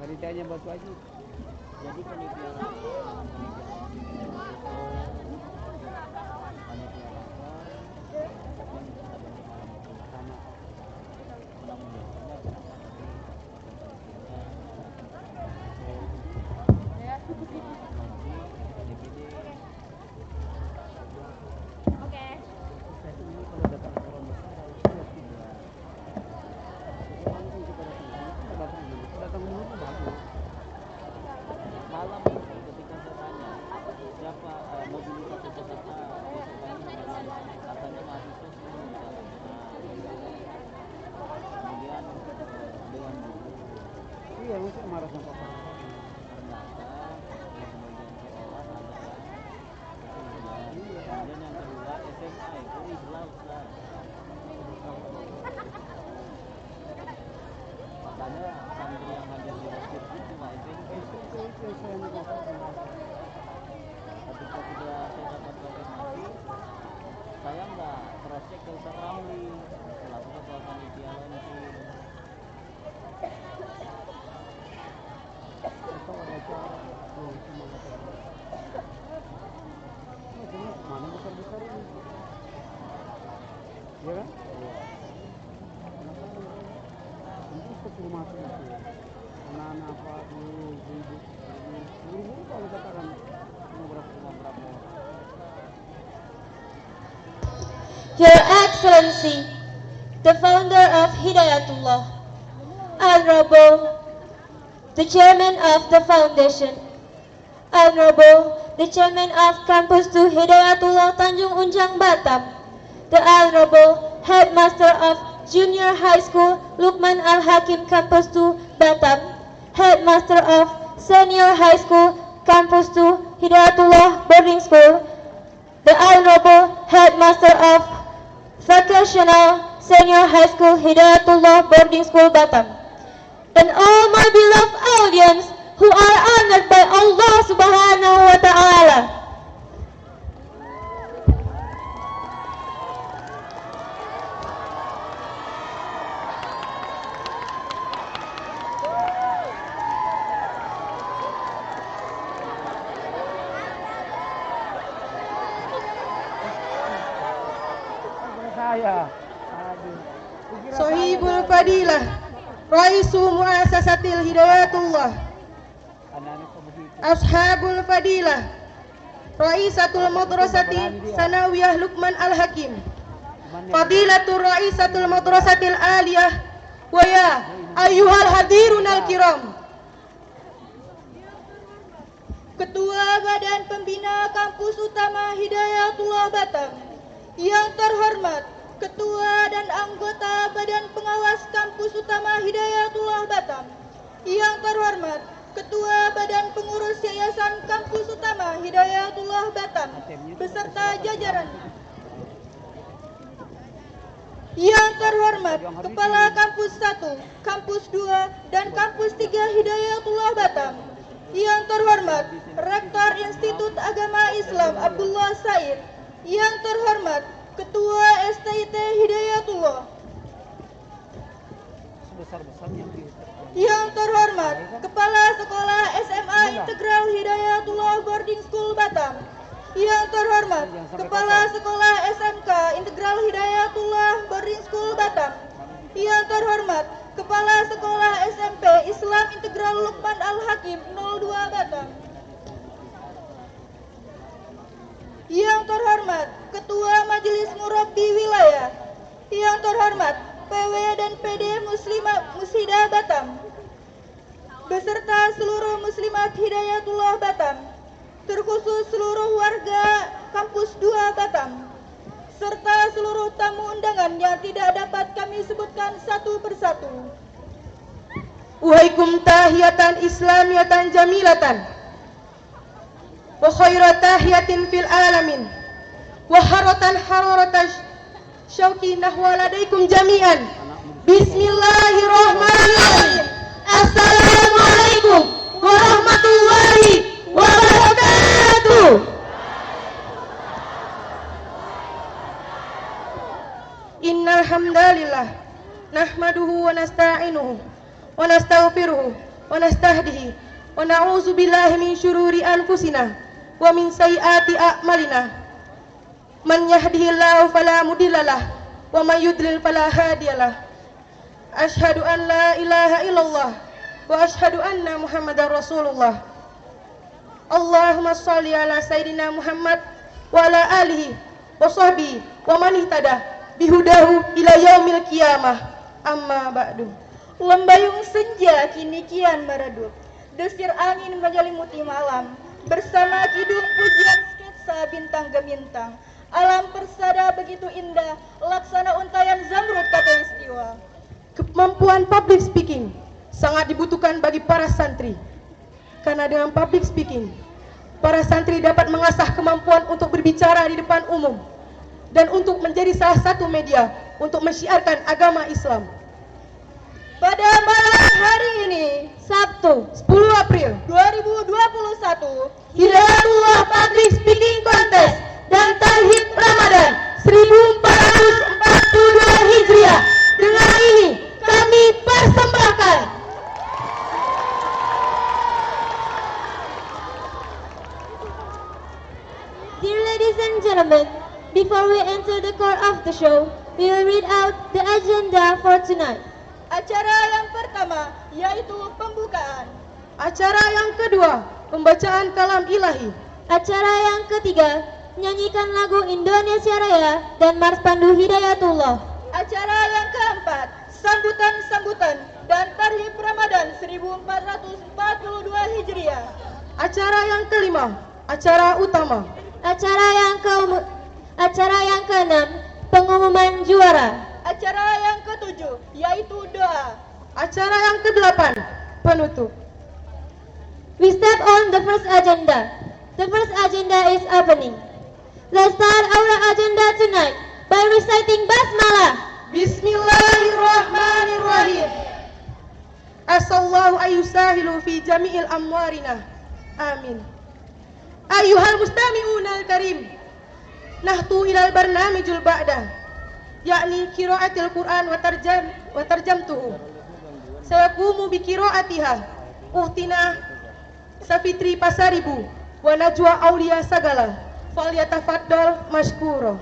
Panitianya buat wajib. Jadi panitia rapor panitia rapor tapi yang kita dari malam sama penanggung jawabnya kenapa tadi DPD. Oke. Saya ini kalau datang ke orang besar harus siap juga. Langsung kita datang dulu tuh bagus. Malam itu ketika saya tanya siapa mobilitas peserta besok pagi bagaimana, katanya mahasiswa semua bisa. Kemudian dengan Iya, mesti marah sama papa. ternyata sebagian sekolah ada yang ikhlas. Kemudian yang kedua SMA itu ikhlas lah. Makanya santri yang hadir di masjid itu cuma SMP. Itu saya mau Ketika sudah saya dapat konfirmasi, saya nggak cross check ke Ustaz Ramli selaku ketua panitia launching. Atau ada cara yang cuma mana besar-besar ini? Iya kan? Ini sepuluh masuk itu. Anak-anak apa ibu kalau katakan cuma berapa orang. Your Excellency, the founder of Hidayatullah, Honorable, the chairman of the foundation, Honorable, the chairman of Campus 2 Hidayatullah Tanjung Unjang Batam, the Honorable Headmaster of Junior High School Lukman Al-Hakim Campus 2 Batam, Headmaster of Senior High School Campus 2 Hidayatullah Boarding School, the Honorable Headmaster of Vocational Senior High School Hidayatullah Boarding School Batam, and all my beloved audience who are honored by Allah Subhanahu wa Ta'ala. Saya. Aduh. Sohibul Fadilah, Raisu Muasasatil Hidayatullah, Anak-anak begitu. Ashabul Fadilah, Raisatul Madrasati Sanawiyah Lukman Al-Hakim, Fadilatul Raisatul Madrasatil Aliyah, wa ya ayyuhal hadirun al-kiram. Ketua Badan Pembina Kampus Utama Hidayatullah Batam, yang terhormat Ketua dan anggota Badan Pengawas Kampus Utama Hidayatullah Batam, yang terhormat Ketua Badan Pengurus Yayasan Kampus Utama Hidayatullah Batam beserta jajaran, yang terhormat Kepala Kampus 1, Kampus 2, dan Kampus 3 Hidayatullah Batam, yang terhormat Rektor Institut Agama Islam Abdullah Said, yang terhormat Ketua STIT Hidayatullah, Sebesar-besarnya yang terhormat Kepala Sekolah SMA Integral Hidayatullah Boarding School Batam, yang terhormat Kepala Sekolah SMK Integral Hidayatullah Boarding School Batam, yang terhormat Kepala Sekolah SMP Islam Integral Lukman Al-Hakim 02 Batam, yang terhormat Ketua Majelis Murabbi Wilayah, yang terhormat PW dan PD Muslidah Batam, beserta seluruh muslimat Hidayatullah Batam, terkhusus seluruh warga Kampus 2 Batam, serta seluruh tamu undangan yang tidak dapat kami sebutkan satu persatu. Wahaikum tahiyatan islamiyatan jamilatan, wa khairat tahiyatin fil alamin, wa haratan hararatan syauqi nahwa ladaikum jami'an. Bismillahirrahmanirrahim. Assalamualaikum warahmatullahi wabarakatuh. Innal hamdalillah nahmaduhu wa nasta'inuhu wa nastaghfiruhu wa ونستهديه ونعوذ بالله من شرور أنفسنا ومن سيئات أعمالنا من يهده الله فلا مضل له ومن يضلل فلا هادي له أشهد أن لا إله إلا الله وأشهد أن محمدا رسول الله اللهم صل على سيدنا محمد وعلى آله وصحبه ومن اهتدى بهداه إلى يوم القيامة amma ba'du. Lembayung senja kini kian meredup, desir angin menyelimuti malam, bersama kidung pujian sketsa bintang gemintang. Alam persada begitu indah, laksana untayan zamrud katulistiwa. Kemampuan public speaking sangat dibutuhkan bagi para santri. Karena dengan public speaking, para santri dapat mengasah kemampuan untuk berbicara di depan umum dan untuk menjadi salah satu media untuk mensyiarkan agama Islam. Pada malam hari ini, Sabtu 10 April 2021, Hidayatullah Public Speaking Contest dan Tauhid Ramadan 1442 Hijriah. Dengan ini kami persembahkan Dear ladies and gentlemen, before we enter the core of the show, we will read out the agenda for tonight. acara yang pertama yaitu pembukaan. acara yang kedua, pembacaan kalam ilahi. Acara yang ketiga, menyanyikan lagu Indonesia Raya dan Mars Pandu Hidayatullah. Acara yang keempat, sambutan-sambutan dan Tarhib Ramadan 1442 Hijriah. Acara yang kelima, acara utama. Acara yang keenam, pengumuman juara. Acara yang ketujuh yaitu doa. Acara yang kedelapan, penutup. We step on the first agenda. The first agenda is opening. Let's start our agenda tonight by reciting Basmalah. Bismillahirrahmanirrahim. Asallahu ayyusahilu fi jami'il amwarina. Amin. Ayyuhal mustami'unal karim. Nahtu ilal barnamijul ba'da. Yakni qiraatil Quran wa tarjamtuhu. Sayaqumu bi qiraatiha uhtina Safitri Pasaribu wa Najwa Aulia Sagala. Falyatafaddal mashkura.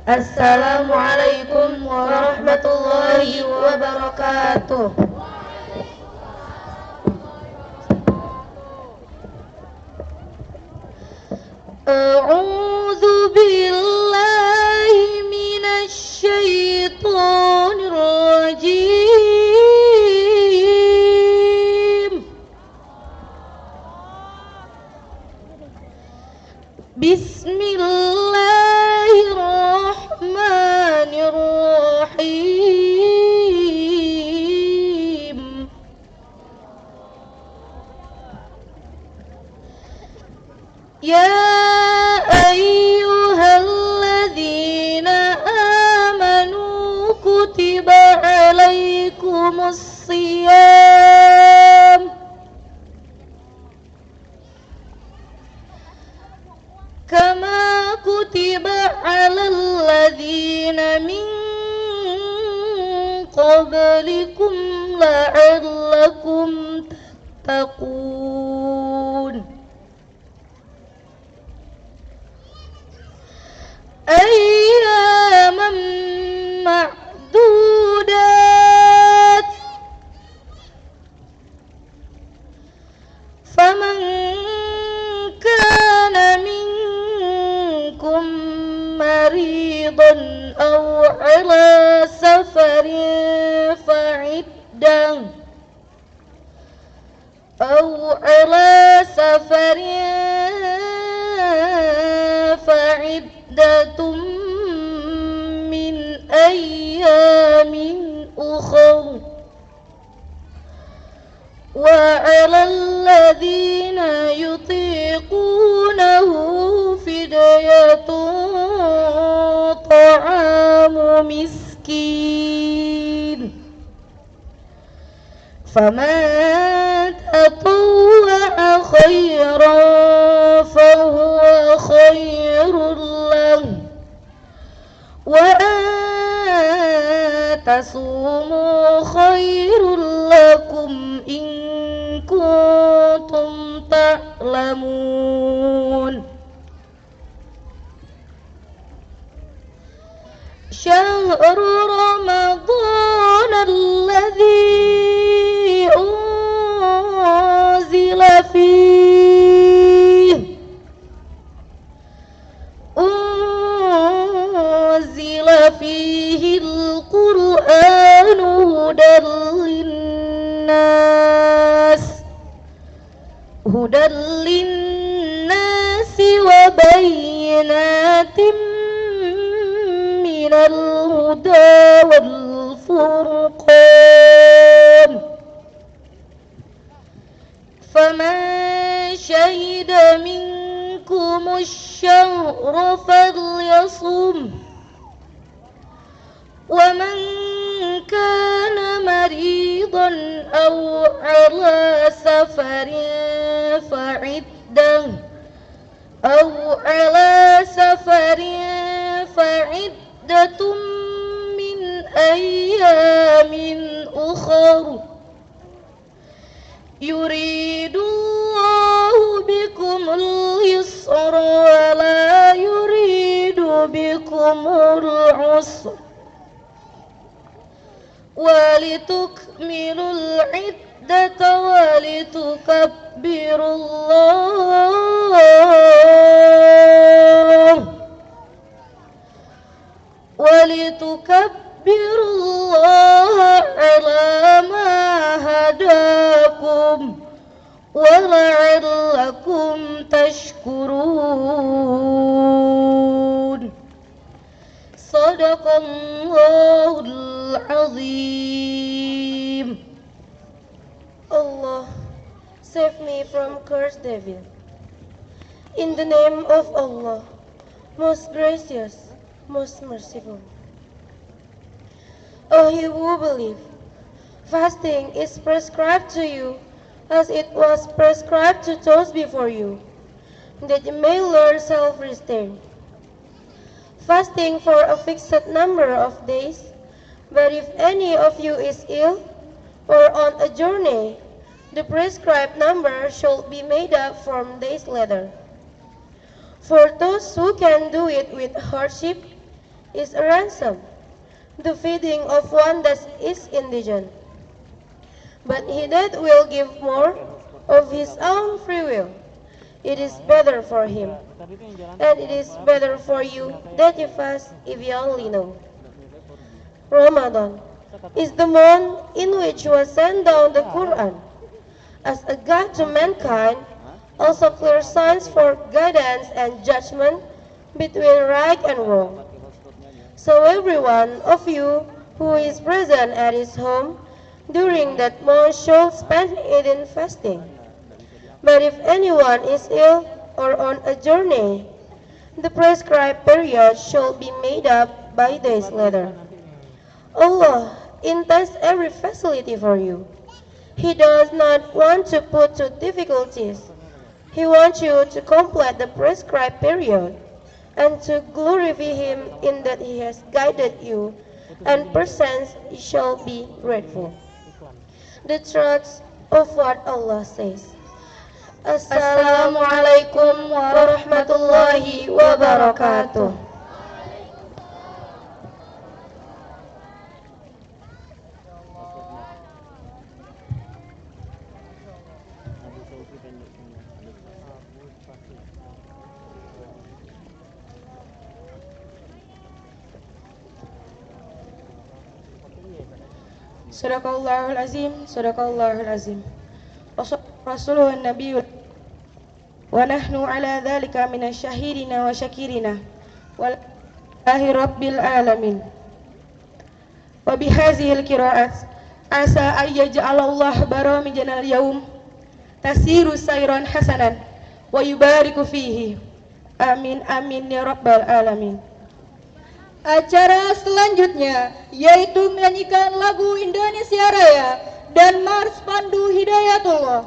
Assalamualaikum warahmatullahi wabarakatuh. A'udzu billahi minasy syaithanir rajim. Bismillahirrahmanirrahim. Ya ayyuhalladzina amanu kutiba alaikumus shiyam kama kutiba alal ladzina min qablikum la'allakum tattaqun. Ayyaman ma'dudat faman kana minkum maridan aw ala safarin fa'iddatum min ayyamin ukhra وعلى الذين يطيقونه فدية طعام مسكين فمن تطوع خيرا فهو خير له وأن تصوموا خير لكم إن كنتم تعلمون شهر رمضان الذي أنزل فيه القرآن هدى للناس وبينات من الهدى والفرقان فمن شهد منكم الشهر فليصم ومن كان مريضا أو على سفر فعدة من أيام أخر يريد الله بكم اليسر ولا يريد بكم العسر ولتكملوا العدة ولتكبروا الله على ما هداكم ولعلكم تشكرون صدق الله العظيم. Allah, save me from cursed devil. In the name of Allah, most gracious, most merciful. O you who believe, fasting is prescribed to you as it was prescribed to those before you, that you may learn self-restraint. Fasting for a fixed number of days, but if any of you is ill or on a journey, the prescribed number shall be made up from days later. For those who can do it with hardship is a ransom, the feeding of one that is indigent. But he that will give more of his own free will, it is better for him, and it is better for you that you fast if you only know. Ramadan is the month in which was sent down the Quran as a guide to mankind, also clear signs for guidance and judgment between right and wrong. So every one of you who is present at his home during that month should spend it in fasting. But if anyone is ill or on a journey, the prescribed period shall be made up by days later. Allah intends every facility for you. He does not want to put to difficulties. He wants you to complete the prescribed period and to glorify Him in that He has guided you, and persons shall be grateful. The truth of what Allah says. Assalamualaikum warahmatullahi wabarakatuh. Sadaqallahul azim, sadaqallahul azim. Rasulun nabiyul wa nahnu ala dhalika minasy syahidina wa syakirina wallahi rabbil alamin. Wa bihazihil qiraat asa ayyaj'alallah baramijanal yaum tasiru sayran hasanan wa yubariku fihi. Amin amin ya rabbal alamin. Acara selanjutnya yaitu menyanyikan lagu Indonesia Raya dan Mars Pandu Hidayatullah.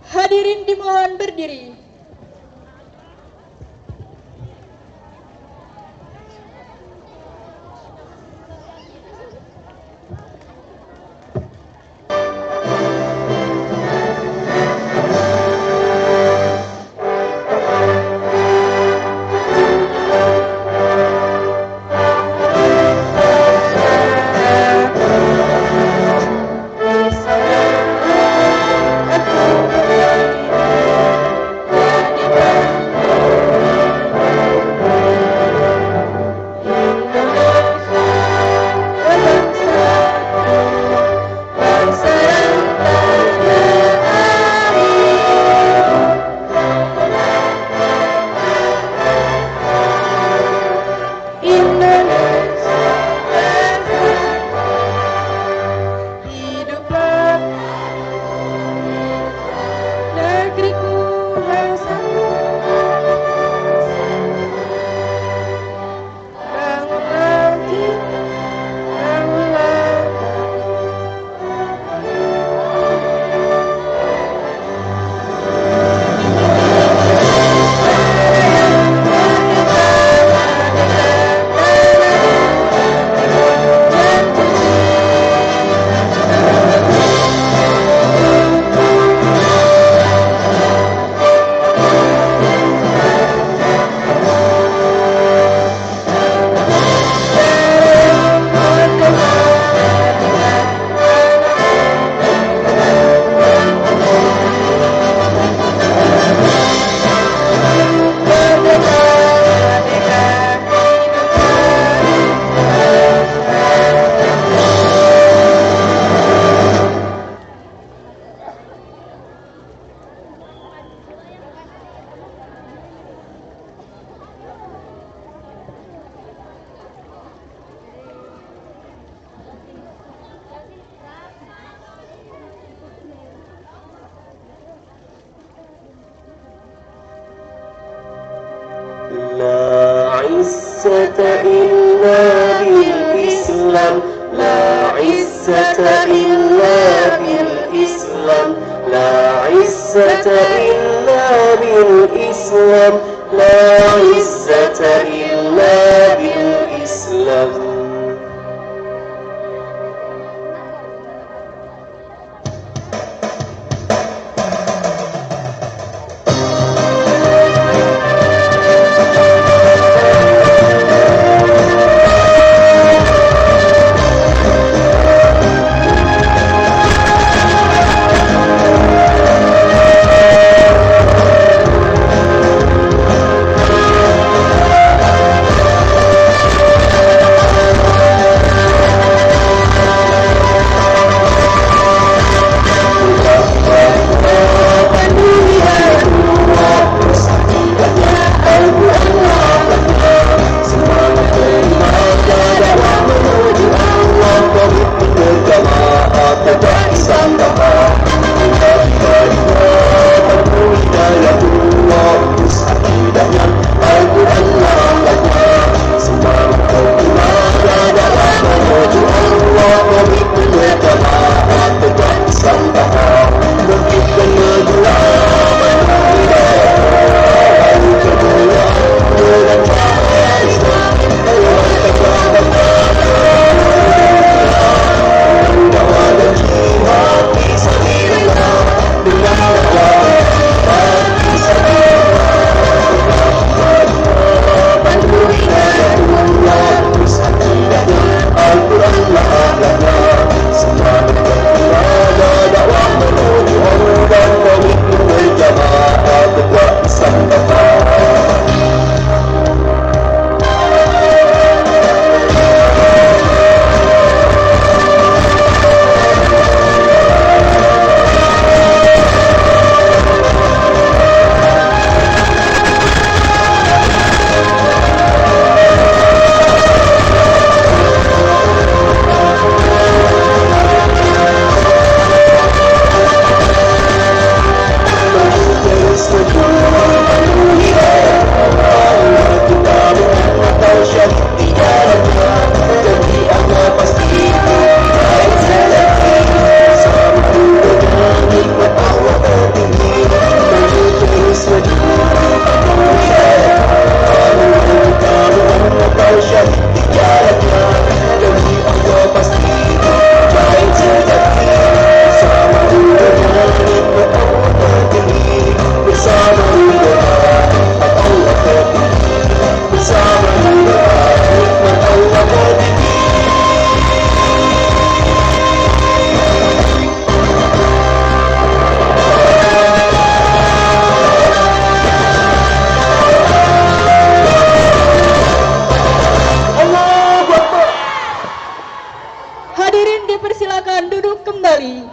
Hadirin dimohon berdiri. لا عزة إلا بالإسلام، لا عزة إلا بالإسلام، لا عزة إلا بالإسلام، لا عزة إلا بالإسلام. jalannya demi Allah pasti menjadi sejati. Bersama dengan nikmat Allah tertinggi, bersama dengan nikmat Allah tertinggi, bersama dengan nikmat Allah tertinggi. Hadirin dipersilakan duduk kembali.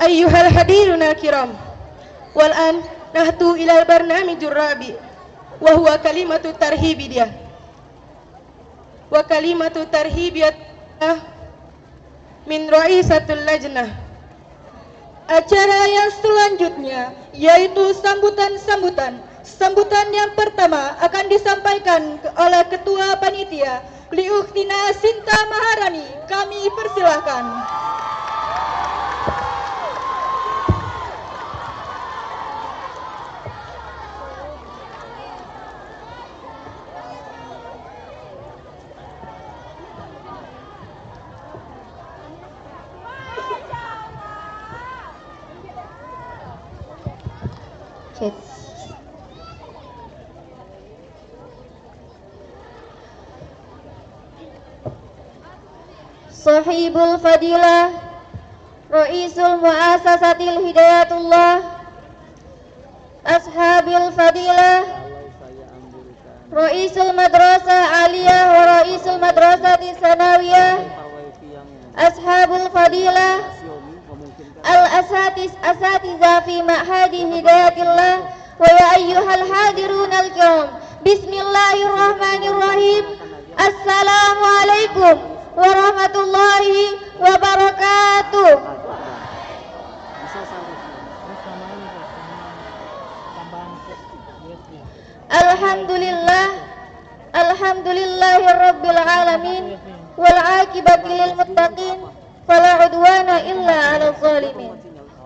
أيها الحضيرون الكرام، والآن نهدو إلى البرنامج الرابع وهو كلمة الترهيب dia. وكلمة الترهيب من رئيسة اللجنة. Acara yang selanjutnya yaitu sambutan yang pertama akan disampaikan oleh Ketua Panitia Liukhtina Sinta Maharani. Kami persilahkan. Sahibul Fadilah Ra'isul Mu'asasatil Hidayatullah, Ashabil Fadilah Ra'isul Madrasah Aliyah wa Ra'isul Madrasah Sanawiyah, Ashabul Fadilah Al-Asatiza fi Ma'hadi Hidayatillah, wa ya ayyuhal hadirun al-kiram, Bismillahirrahmanirrahim. Assalamualaikum warahmatullahi wabarakatuh. Alhamdulillahirabbil alamin wal aqibatu lil muttaqin fala udwana illa 'alal zalimin.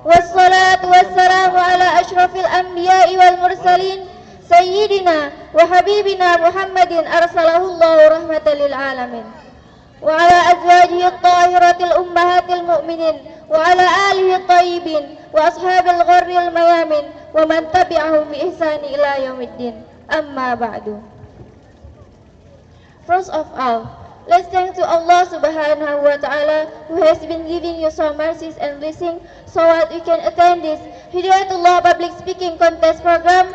Wassalatu wassalamu ala asyrafil anbiya'i wal mursalin sayyidina wa habibina Muhammadin arsalahullahu rahmatan lil alamin. Wa ala azwajihi at-tahiratil ummahatil mu'minin wa ala alihi at-tayyibin wa ashabil gharril mayamin wa man tabi'ahum bi ihsani ila yaumiddin. Amma ba'du. First of all, let's thank to Allah subhanahu wa ta'ala who has been giving you some mercies and blessings so that we can attend this Hidayatullah public speaking contest program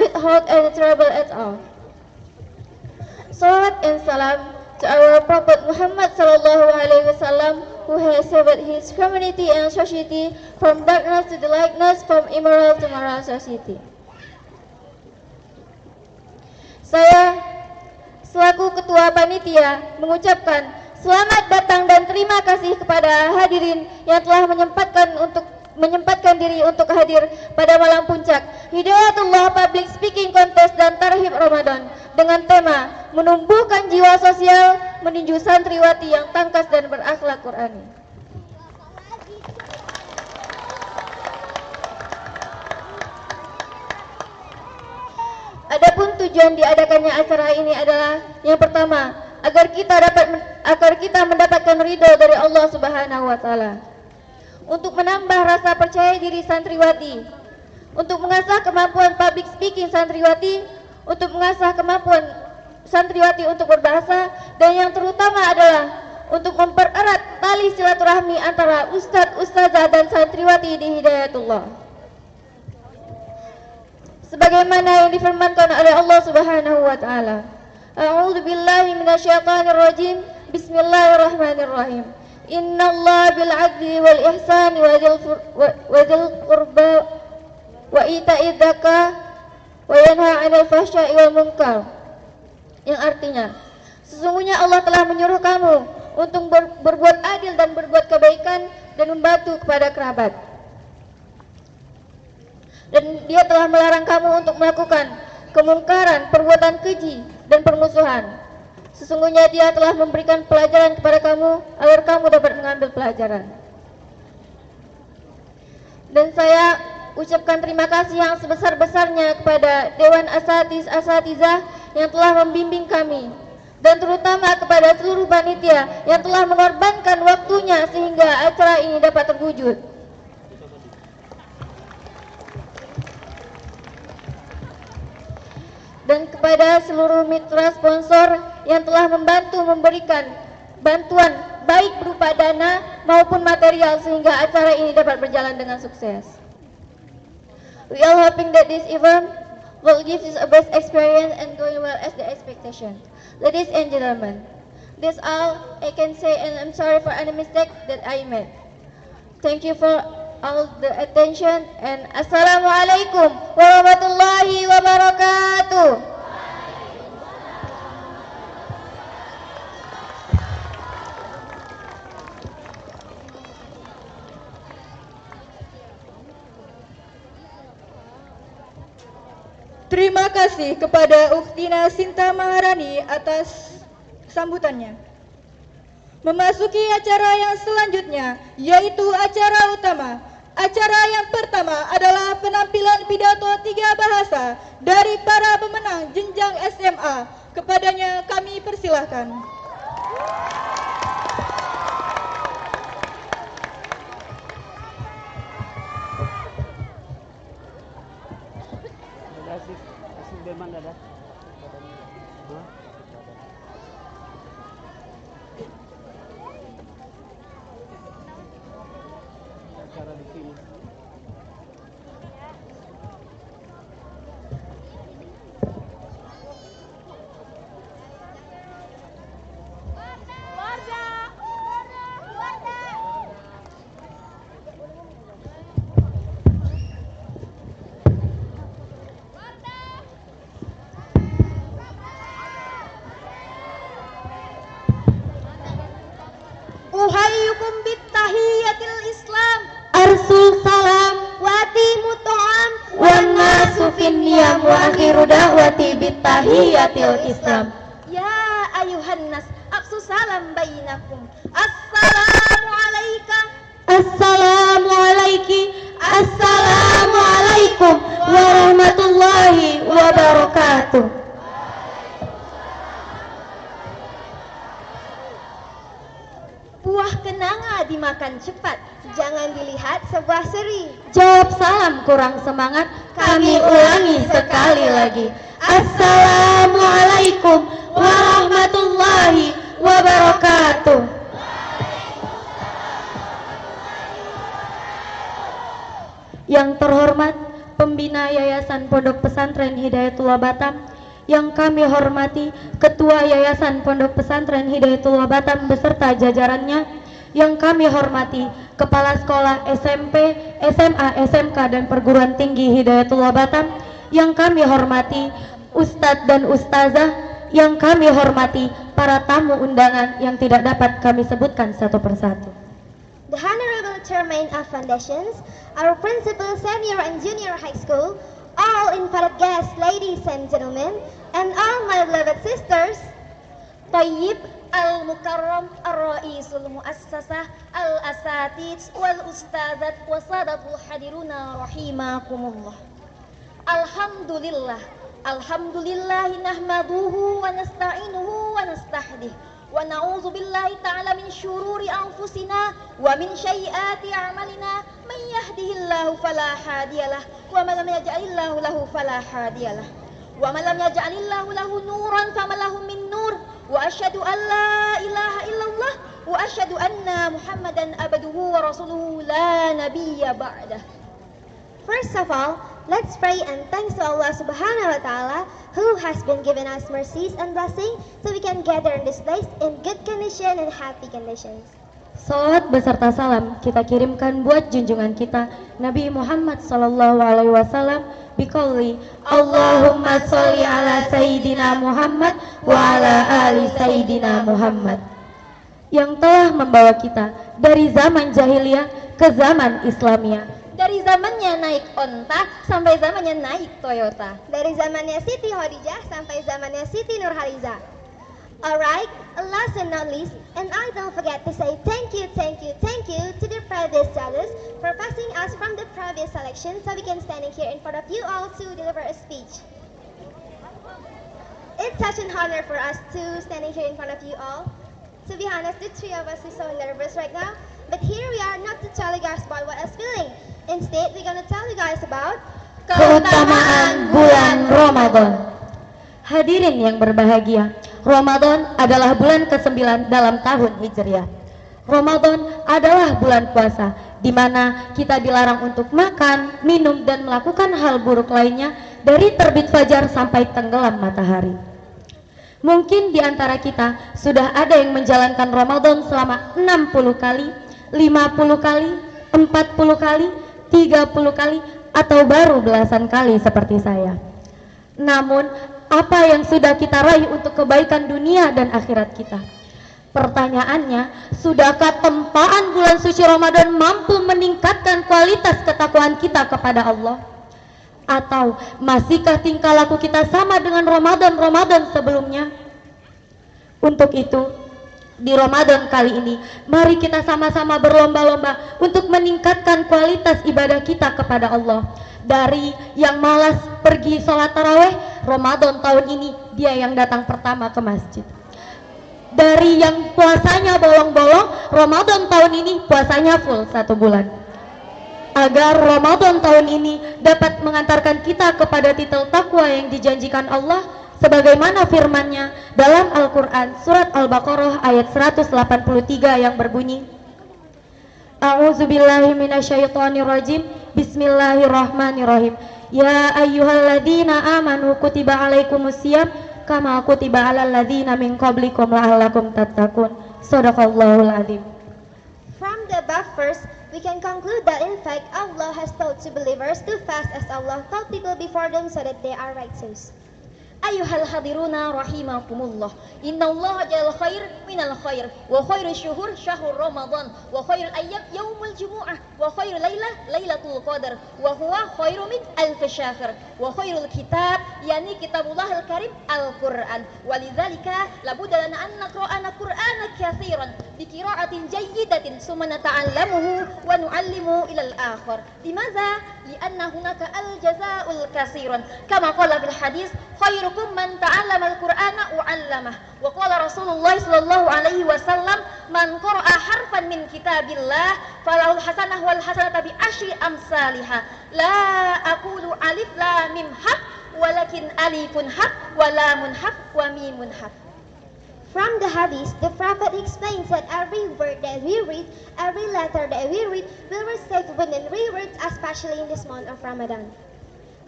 without any trouble at all. Salawat and salam to our Prophet Muhammad sallallahu alaihi wasallam who has saved his community and society from darkness to the lightness, from immoral to moral society. Saya selaku Ketua Panitia mengucapkan selamat datang dan terima kasih kepada hadirin yang telah menyempatkan diri untuk hadir pada malam puncak Hidayatullah Public Speaking Contest dan Tarhib Ramadan dengan tema menumbuhkan jiwa sosial menuju santriwati yang tangkas dan berakhlak Qurani. Adapun tujuan diadakannya acara ini adalah yang pertama, agar kita mendapatkan ridho dari Allah Subhanahu wa taala. Untuk menambah rasa percaya diri santriwati, untuk mengasah kemampuan public speaking santriwati, untuk mengasah kemampuan santriwati untuk berbahasa, dan yang terutama adalah untuk mempererat tali silaturahmi antara ustadz, ustazah dan santriwati di Hidayatullah. Sebagaimana yang difirmankan oleh Allah Subhanahu wa taala. A'udzu billahi minasyaitonir rajim. Bismillahirrahmanirrahim. Innallaha bil 'adli wal ihsani wa dzil qurba wa ita'iz zakah wa yanha 'anil fahsya'i wal munkar. Yang artinya, sesungguhnya Allah telah menyuruh kamu untuk berbuat adil dan berbuat kebaikan dan membantu kepada kerabat. Dan Dia telah melarang kamu untuk melakukan kemungkaran, perbuatan keji dan permusuhan. Sesungguhnya Dia telah memberikan pelajaran kepada kamu agar kamu dapat mengambil pelajaran. Dan saya ucapkan terima kasih yang sebesar-besarnya kepada Dewan Asatizah yang telah membimbing kami, dan terutama kepada seluruh panitia yang telah mengorbankan waktunya sehingga acara ini dapat terwujud. Dan kepada seluruh mitra sponsor yang telah membantu memberikan bantuan baik berupa dana maupun material sehingga acara ini dapat berjalan dengan sukses. We are hoping that this event will give us a best experience and going well as the expectation. Ladies and gentlemen, this all I can say, and I'm sorry for any mistake that I made. Thank you for all the attention, and Assalamualaikum warahmatullahi wabarakatuh. Terima kasih kepada Ukhtina Sinta Maharani atas sambutannya. Memasuki acara yang selanjutnya, yaitu acara utama. Acara yang pertama adalah penampilan pidato 3 bahasa dari para pemenang jenjang SMA. Kepadanya kami persilahkan. Asik beman ada. Acara di sini. Uhayyukum bittahiyatil Islam. Arsul salam wati muto'am wan nasu finniyam wa akhiru da'wati bittahiyatil Islam. Ya ayuhan nas, aqsu salam bainakum. Assalamu alayka. Assalamu alaiki. Assalamu alaikum warahmatullahi wabarakatuh. Buah kenanga dimakan cepat, jangan dilihat sebuah seri. Jawab salam kurang semangat, kami ulangi sekali lagi. Assalamualaikum warahmatullahi wabarakatuh. Yang terhormat Pembina Yayasan Pondok Pesantren Hidayatullah Batam, yang kami hormati Ketua Yayasan Pondok Pesantren Hidayatullah Batam beserta jajarannya, yang kami hormati Kepala Sekolah SMP, SMA, SMK dan Perguruan Tinggi Hidayatullah Batam, yang kami hormati Ustadz dan Ustazah, yang kami hormati para tamu undangan yang tidak dapat kami sebutkan satu persatu. The Honorable Chairman of Foundations, our Principal Senior and Junior High School, all invited guests, ladies and gentlemen, and all my beloved sisters, Tayyib Al-Mukarram Ar-Ra'isul Muassasah Al-Asatid Wal-Ustadzat Wasadatul Hadiruna Rahimakumullah. Alhamdulillah, Alhamdulillahi nahmaduhu wa nasta'inuhu wa nastahdih, wa na'udzu billahi ta'ala min syururi anfusina wa min sayyiati a'malina, man yahdihillahu fala hadiyalah wa man lam yaj'alillahu lahu fala hadiyalah, wa man lam yaj'alillahu lahu nuran fama lahu min nur, wa asyhadu an la ilaha illallah wa asyhadu anna Muhammadan abduhu wa rasuluhu la nabiyya ba'dah. First of all, let's pray and thanks to Allah Subhanahu wa Ta'ala who has been given us mercies and blessing so we can gather in this place in good condition and happy conditions. Salawat beserta salam kita kirimkan buat junjungan kita Nabi Muhammad sallallahu alaihi wasallam biqauli Allahumma sholli ala sayyidina Muhammad wa ala ali sayyidina Muhammad, yang telah membawa kita dari zaman jahiliyah ke zaman Islamiyah, Dari zamannya naik onta sampai zamannya naik Toyota. Dari zamannya Siti Khadijah sampai zamannya Siti Nurhaliza. Alright, last and not least, and I don't forget to say thank you to the previous judges for passing us from the previous selection so we can stand here in front of you all to deliver a speech. It's such an honor for us to standing here in front of you all. To be honest, the three of us is so nervous right now, but here we are not to tell you guys about what us feeling. Instead, we're gonna tell you guys about Keutamaan bulan Ramadan. Hadirin yang berbahagia, Ramadan adalah bulan ke-9 dalam tahun Hijriah. Ramadan adalah bulan puasa, di mana kita dilarang untuk makan, minum, dan melakukan hal buruk lainnya dari terbit fajar sampai tenggelam matahari. Mungkin di antara kita sudah ada yang menjalankan Ramadan selama 60 kali, 50 kali, 40 kali, 30 kali, atau baru belasan kali seperti saya. Namun, apa yang sudah kita raih untuk kebaikan dunia dan akhirat kita? Pertanyaannya, sudahkah tempaan bulan suci Ramadan mampu meningkatkan kualitas ketakwaan kita kepada Allah? Atau masihkah tingkah laku kita sama dengan Ramadan sebelumnya? Untuk itu, di Ramadan kali ini, mari kita sama-sama berlomba-lomba untuk meningkatkan kualitas ibadah kita kepada Allah. Dari yang malas pergi sholat taraweh, Ramadan tahun ini dia yang datang pertama ke masjid. Dari yang puasanya bolong-bolong, Ramadan tahun ini puasanya full 1 bulan. Agar Ramadan tahun ini dapat mengantarkan kita kepada titel takwa yang dijanjikan Allah, sebagaimana firman-Nya dalam Al-Quran surat Al-Baqarah ayat 183 yang berbunyi, A'udzubillahi minasyaitonirrajim, Bismillahirrahmanirrahim. Ya ayyuhalladzina amanu kutiba alaikumusiyam kama kutiba alal ladzina min qablikum la'allakum tattaqun. Shadaqallahul azim. From the above verse, we can conclude that in fact Allah has told to believers to fast as Allah told people before them so that they are righteous. Ayuhal hadiruna rahimakumullah, innallaha ja'al khair minal khair, wa khairu syuhur syahrul ramadan, wa khairul ayyam yaumul jumu'ah, wa khairul laylah laylatul qadar, wa huwa khairu min alf syahr, wa khairul kitab yani kitabullah al-karim al-Qur'an. Walidzalika labudda lana an naqra'ana qur'ana katsiran bi qira'atin jayyidatin summa nata'allamuhu wa nu'allimu ila al-akhir. Limadza? Li'anna hunaka al-jazaa'ul katsiran. Kama qala fil hadis, khairukum man ta'allama al-Qur'ana wa 'allamah. Wa qala Rasulullah sallallahu alaihi wasallam, man qara'a harfan min kitabillah falahul hasanah wal hasanatu bi asyri amsalihha. La aqulu alif lam mim haq, walakin alifun haq wa lamun haq wa mimun haq. From the hadith, the Prophet explains that every word that we read, every letter that we read will receive within rewards, especially in this month of Ramadan.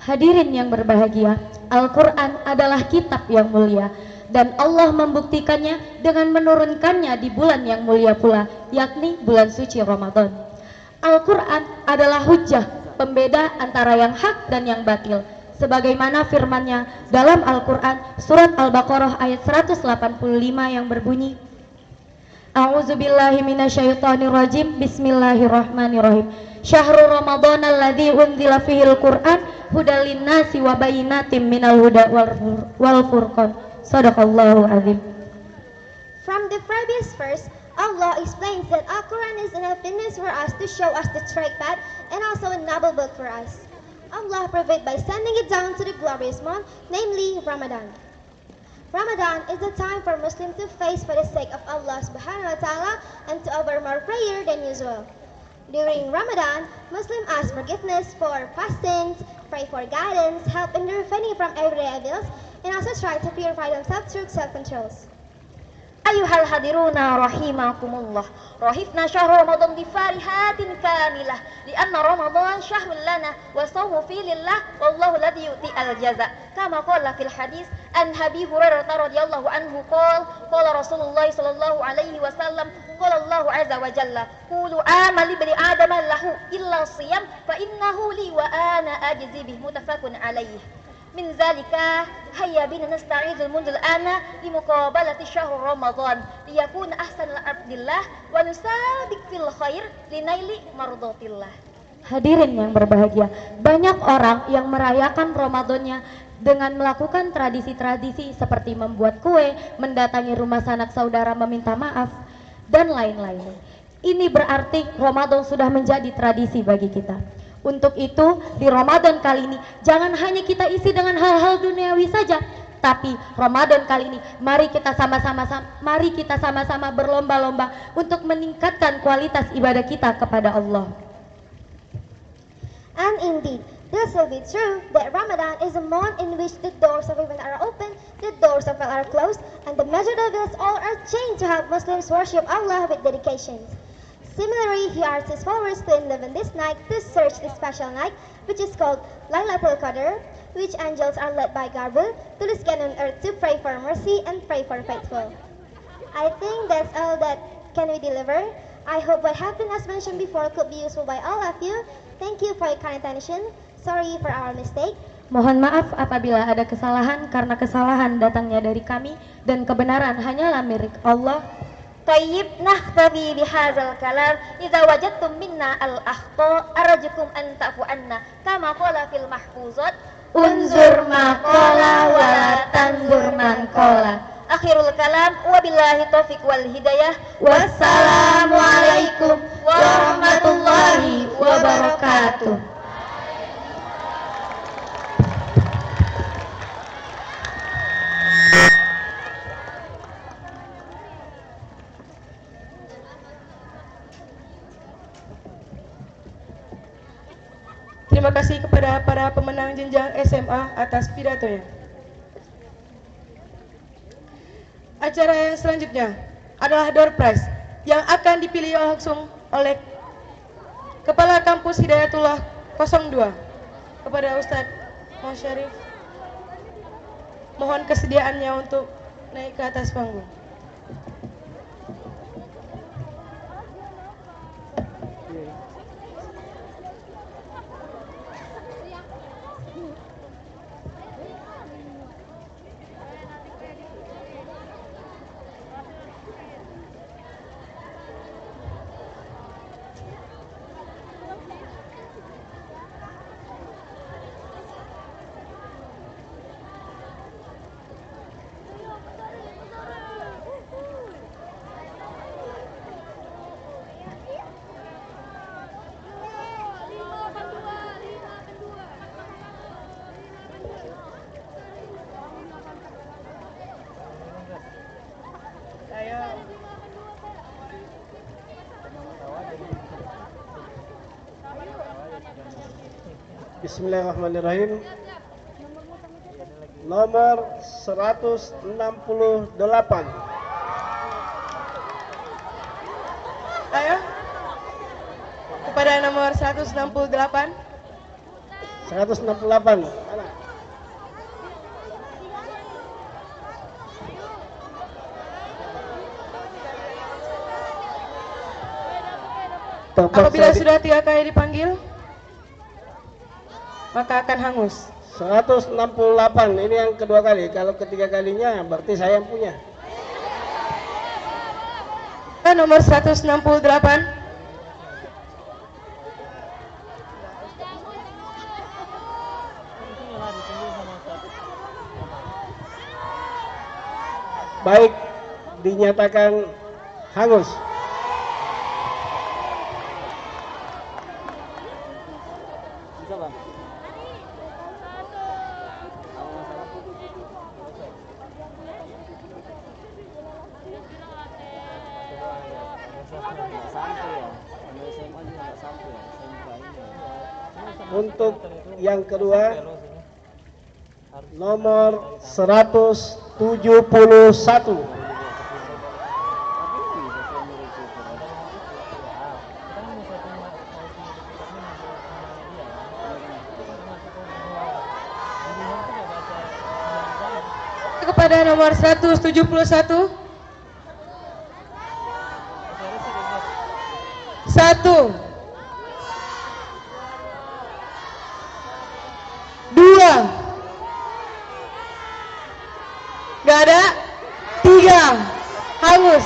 Hadirin yang berbahagia, Al-Quran adalah kitab yang mulia dan Allah membuktikannya dengan menurunkannya di bulan yang mulia pula, yakni bulan suci Ramadan. Al-Quran adalah hujjah, pembeda antara yang hak dan yang batil, sebagaimana firman-Nya dalam Al-Quran surat Al-Baqarah ayat 185 yang berbunyi, A'udzubillahi minasyaitonirrajim, Bismillahirrahmanirrahim. Syahrul Ramadan alladzi unzila fihil Qur'an hudal linnasi wa bayyinatin minal huda wal furqan. Shadaqallahul azim. From the previous verse, Allah explains that Al-Quran is an evidence for us to show us the straight path and also a noble book for us. Allah proved by sending it down to the glorious month, namely Ramadan. Ramadan is the time for Muslims to face for the sake of Allah subhanahu wa ta'ala and to offer more prayer than usual. During Ramadan, Muslims ask forgiveness for past sins, pray for guidance, help in refraining from everyday evils, and also try to purify themselves through self-controls. Ayuhal hadiruna rahimakumullah, rahifna syahrul Ramadan bi farihatin kamilah lianna Ramadan syahrul lana wa shawmu fi lillah wallahu ladzi yu'ti al-jaza. Kama qala fil hadis an Abi Hurairah radhiyallahu anhu qala Rasulullah sallallahu alaihi wasallam qala Allah azza wa jalla qulu amali bani adam lahu illa siyam fa innahu li wa ana ajzi bih, muttafaqun alaihi. Min zalika hayya bina nasta'idul mundul ana limuqabalati syahrul Ramadan liyakuna ahsanul abdillah wa nusabiq fil khair linaili mardatillah. Hadirin yang berbahagia, banyak orang yang merayakan Ramadannya dengan melakukan tradisi-tradisi seperti membuat kue, mendatangi rumah sanak saudara meminta maaf, dan lain-lain. Ini berarti Ramadan sudah menjadi tradisi bagi kita. Untuk itu, di Ramadan kali ini jangan hanya kita isi dengan hal-hal duniawi saja, tapi Ramadan kali ini mari kita sama-sama berlomba-lomba untuk meningkatkan kualitas ibadah kita kepada Allah. And indeed, this will be true that Ramadan is a month in which the doors of heaven are open, the doors of hell are closed, and the measure of us all are chained to help Muslims worship Allah with dedication. Similarly, he asks his followers to enliven this night to search this special night, which is called Laylatul Qadr, which angels are led by Gabriel to the sky on earth to pray for mercy and pray for faithful. I think that's all that can we deliver. I hope what happened as mentioned before could be useful by all of you. Thank you for your kind attention. Sorry for our mistake. Mohon maaf apabila ada kesalahan, karena kesalahan datangnya dari kami dan kebenaran hanyalah milik Allah. طيب نختفي بهذا الكلام إذا وجدتم منا الأخطاء أرجوكم أن تعفو عنا كما قال في المحفوظات Unzur maqala wala tanzur man qala. Akhirul kalam wabillahi taufiq wal hidayah. Wassalamualaikum warahmatullahi wabarakatuh. Terima kasih kepada para pemenang jenjang SMA atas pidatonya. Acara yang selanjutnya adalah door prize yang akan dipilih langsung oleh Kepala Kampus Hidayatullah 02 kepada Ustadz Mosyarif. Mohon kesediaannya untuk naik ke atas panggung. Bismillahirrahmanirrahim. Nomor 168. Ayo. Kepada nomor 168. 168. Mana? Apabila sudah 3 kali dipanggil, maka akan hangus. 168, ini yang kedua kali. Kalau ketiga kalinya berarti saya yang punya. Nomor 168. Baik, dinyatakan hangus. Bisa bang? Untuk yang kedua, nomor 171. Kepada nomor 171. 1 2 Gak ada. 3 hangus.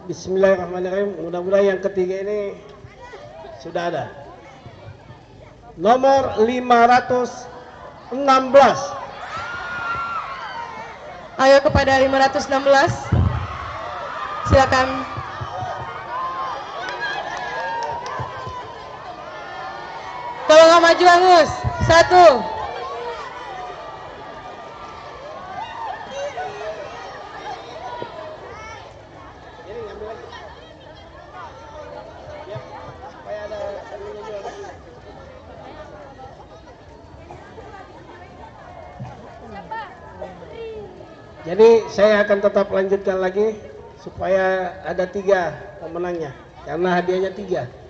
Bismillahirrahmanirrahim. Mudah-mudahan yang ketiga ini sudah ada. Nomor 516. Ayo kepada 516. Silakan. Kalau nggak maju Angus. 1. Jadi saya akan tetap lanjutkan lagi supaya ada 3 pemenangnya karena hadiahnya 3.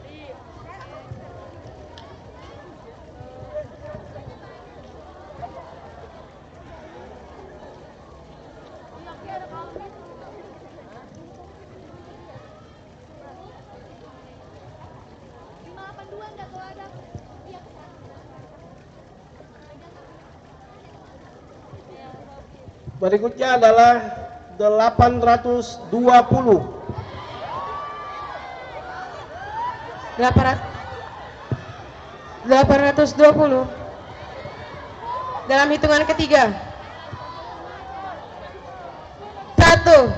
Berikutnya adalah 820. 820. Dalam hitungan ketiga. 1.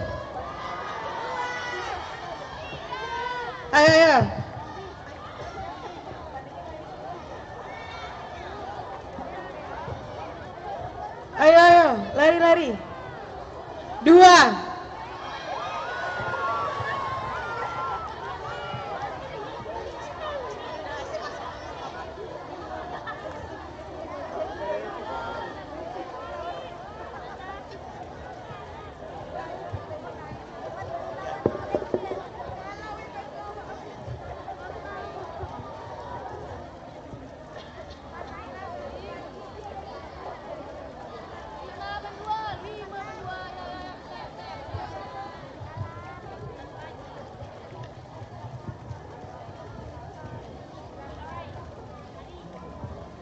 Ayo. Ayo, lari. 2.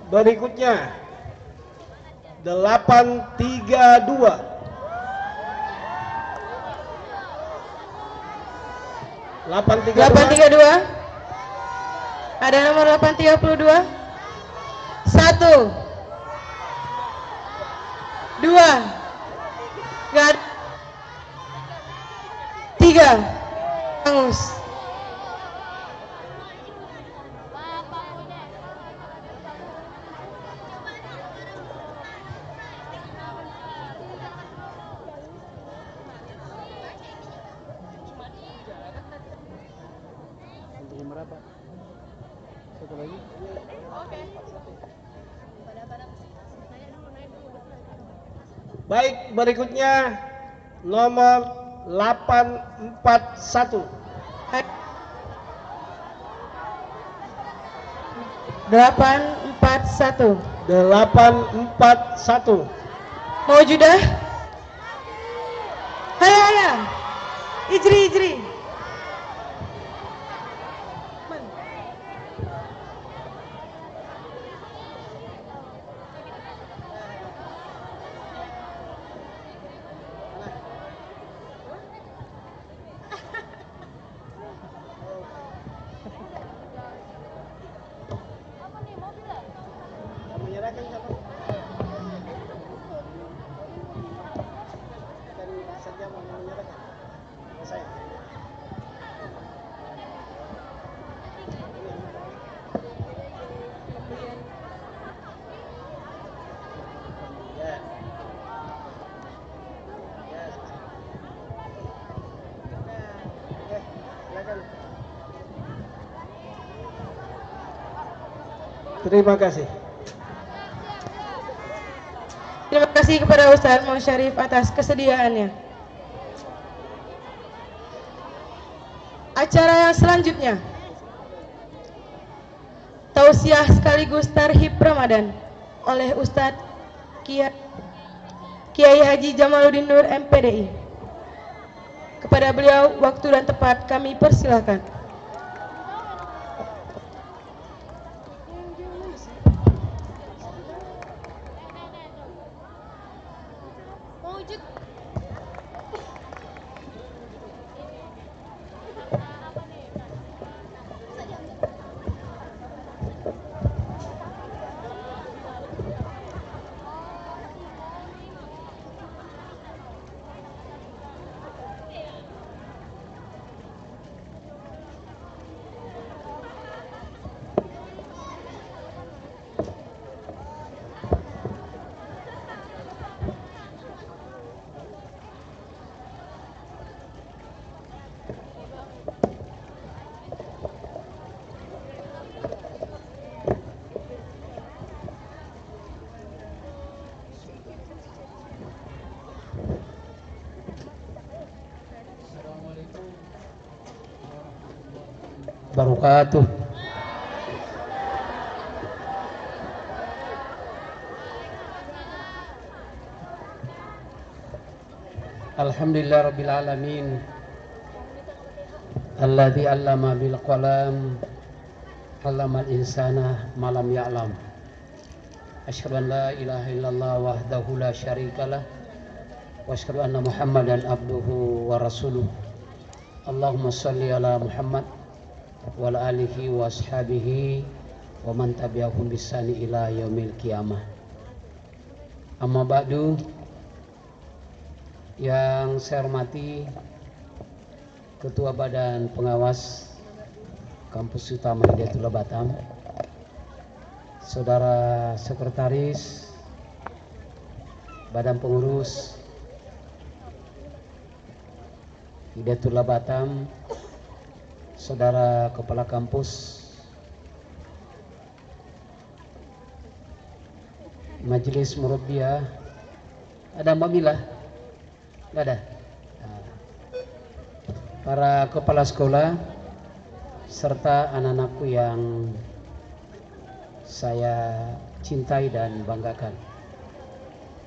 Berikutnya 832. 832. Ada nomor 832. 1. 2. Gak ada. 3. Angus. Baik, berikutnya nomor 841. 841. 841. Mau judah? Ayo. Ijri. Terima kasih. Terima kasih kepada Ustaz Musyarif atas kesediaannya. Acara yang selanjutnya, tausiah sekaligus tarhib Ramadan oleh Ustadz Kiai Haji Jamaluddin Nur MPDI. Kepada beliau waktu dan tempat kami persilahkan. wabarakatuh. Alhamdulillah rabbil alamin. Alladzi 'allama bil qalam, 'allamal insana ma lam ya'lam. Asyhadu an la ilaha illallah wahdahu la syarikalah wa asyhadu anna Muhammadan abduhu wa rasuluh. Allahumma shalli ala Muhammad wa ala alihi wa ashabihi wa man tabi'ahum bisani ila yaumil qiyamah. Amma ba'du. Yang saya hormati Ketua Badan Pengawas Kampus Utama Hidayatullah Batam, Saudara Sekretaris Badan Pengurus Hidayatullah Batam, Saudara Kepala Kampus, Majelis Murabbiyah, ada Mbak Mila? Nggak ada. Para kepala sekolah serta anak-anakku yang saya cintai dan banggakan,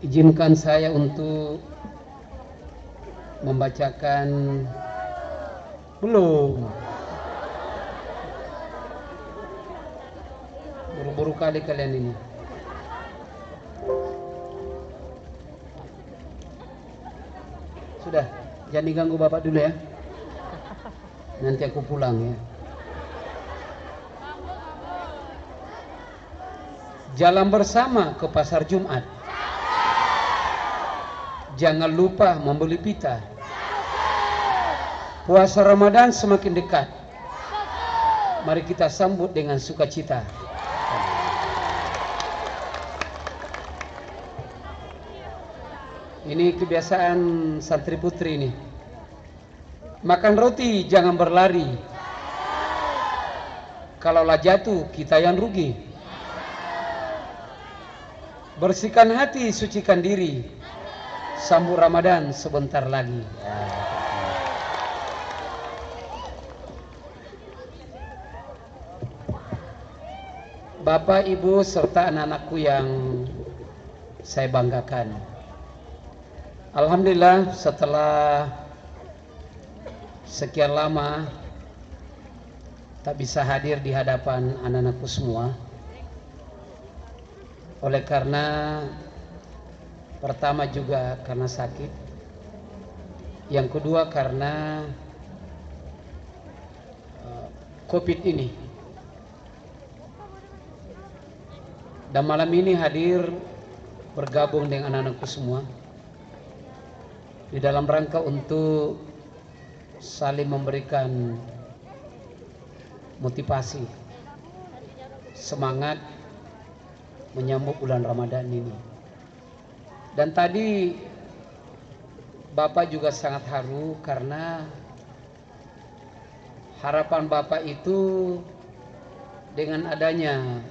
izinkan saya untuk membacakan buru-buru kali kalian ini. Sudah, jangan diganggu Bapak dulu ya. Nanti aku pulang ya. Jalan bersama ke pasar Jumat. Jangan lupa membeli pita. Puasa Ramadan semakin dekat. Mari kita sambut dengan sukacita. Ini kebiasaan santri putri ini. Makan roti jangan berlari. Kalaulah jatuh kita yang rugi. Bersihkan hati, sucikan diri. Sambut Ramadan sebentar lagi. Bapak, Ibu, serta anak-anakku yang saya banggakan. Alhamdulillah setelah sekian lama tak bisa hadir di hadapan anak-anakku semua. Oleh karena pertama juga karena sakit, yang kedua karena COVID ini. Dan malam ini hadir bergabung dengan anak-anakku semua di dalam rangka untuk saling memberikan motivasi, semangat menyambut bulan Ramadan ini. Dan tadi Bapak juga sangat haru karena harapan Bapak itu dengan adanya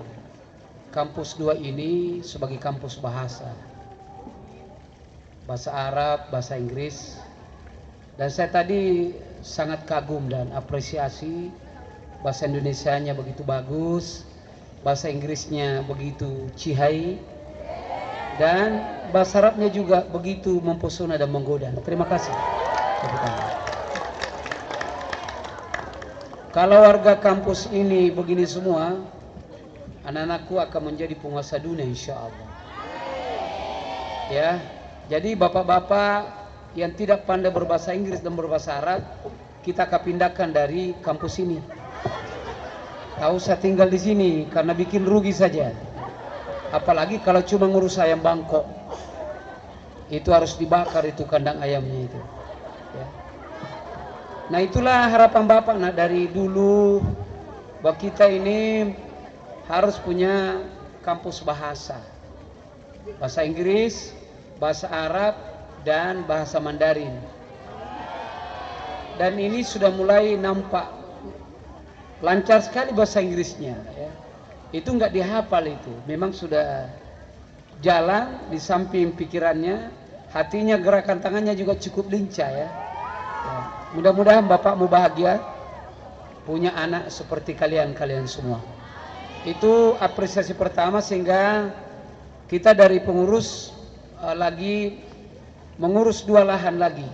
kampus 2 ini sebagai kampus bahasa Arab, bahasa Inggris. Dan saya tadi sangat kagum dan apresiasi bahasa Indonesianya begitu bagus, bahasa Inggrisnya begitu cihai, dan bahasa Arabnya juga begitu mempesona dan menggoda. Terima kasih. Kalau warga kampus ini begini semua, anak-anakku akan menjadi penguasa dunia insya Allah. Ya, jadi bapak-bapak yang tidak pandai berbahasa Inggris dan berbahasa Arab, kita akan pindahkan dari kampus ini. Tak usah tinggal di sini karena bikin rugi saja. Apalagi kalau cuma ngurus ayam bangkok, itu harus dibakar itu kandang ayamnya itu. Ya. Nah itulah harapan Bapak. Nah dari dulu bahwa kita ini harus punya kampus bahasa Inggris, bahasa Arab, dan bahasa Mandarin. Dan ini sudah mulai nampak lancar sekali bahasa Inggrisnya ya. Itu nggak dihafal itu, memang sudah jalan di samping pikirannya, hatinya, gerakan tangannya juga cukup lincah ya. Mudah-mudahan bapakmu bahagia punya anak seperti kalian semua. Itu apresiasi pertama, sehingga kita dari pengurus lagi mengurus 2 lahan lagi.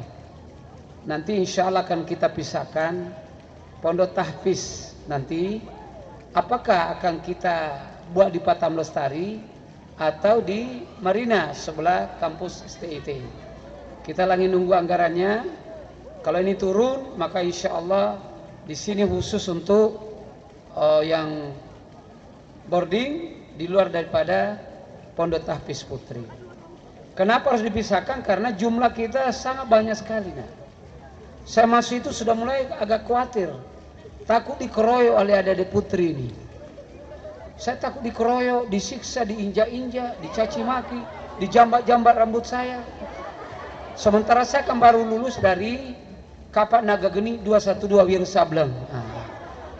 Nanti insya Allah akan kita pisahkan pondok tahfiz nanti. Apakah akan kita buat di Batam Lestari atau di Marina sebelah kampus STIT? Kita lagi nunggu anggarannya. Kalau ini turun, maka insya Allah di sini khusus untuk yang boarding di luar daripada pondok tahfiz putri. Kenapa harus dipisahkan? Karena jumlah kita sangat banyak sekali. Nah, saya masuk itu sudah mulai agak khawatir, takut dikeroyok oleh adik-adik putri ini. Saya takut dikeroyok, disiksa, diinjak-injak, dicaci maki, dijambat-jambat rambut saya. Sementara saya kan baru lulus dari Kapak Naga Geni 212 Wir Sableng. Nah,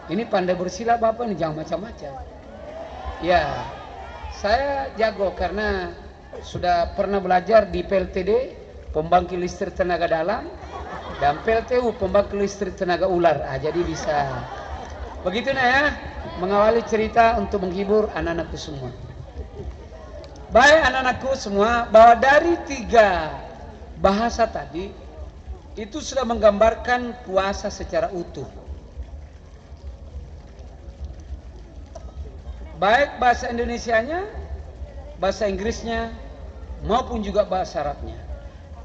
ini pandai bersilat Bapak, ini jangan macam-macam. Ya, saya jago karena sudah pernah belajar di PLTD, pembangkit listrik tenaga dalam, dan PLTU, pembangkit listrik tenaga ular. Jadi bisa. Begitu nah ya, mengawali cerita untuk menghibur anak-anakku semua. Baik anak-anakku semua, bahwa dari 3 bahasa tadi itu sudah menggambarkan puasa secara utuh. Baik bahasa Indonesianya, bahasa Inggrisnya, maupun juga bahasa Arabnya.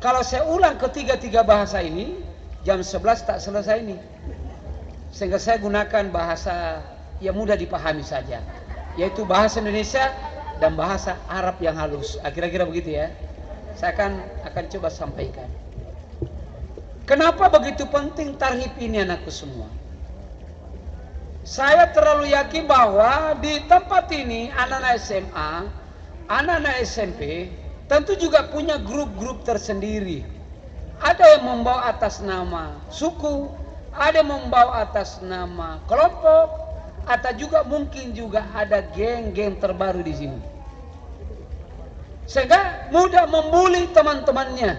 Kalau saya ulang ketiga bahasa ini, jam 11 tak selesai ini. Sehingga saya gunakan bahasa yang mudah dipahami saja, yaitu bahasa Indonesia dan bahasa Arab yang halus. Kira-kira begitu ya. Saya akan coba sampaikan. Kenapa begitu penting tarhib ini anakku semua? Saya terlalu yakin bahwa di tempat ini anak-anak SMA, anak-anak SMP tentu juga punya grup-grup tersendiri. Ada yang membawa atas nama suku, ada yang membawa atas nama kelompok, atau juga mungkin juga ada geng-geng terbaru di sini. Sehingga mudah membuli teman-temannya,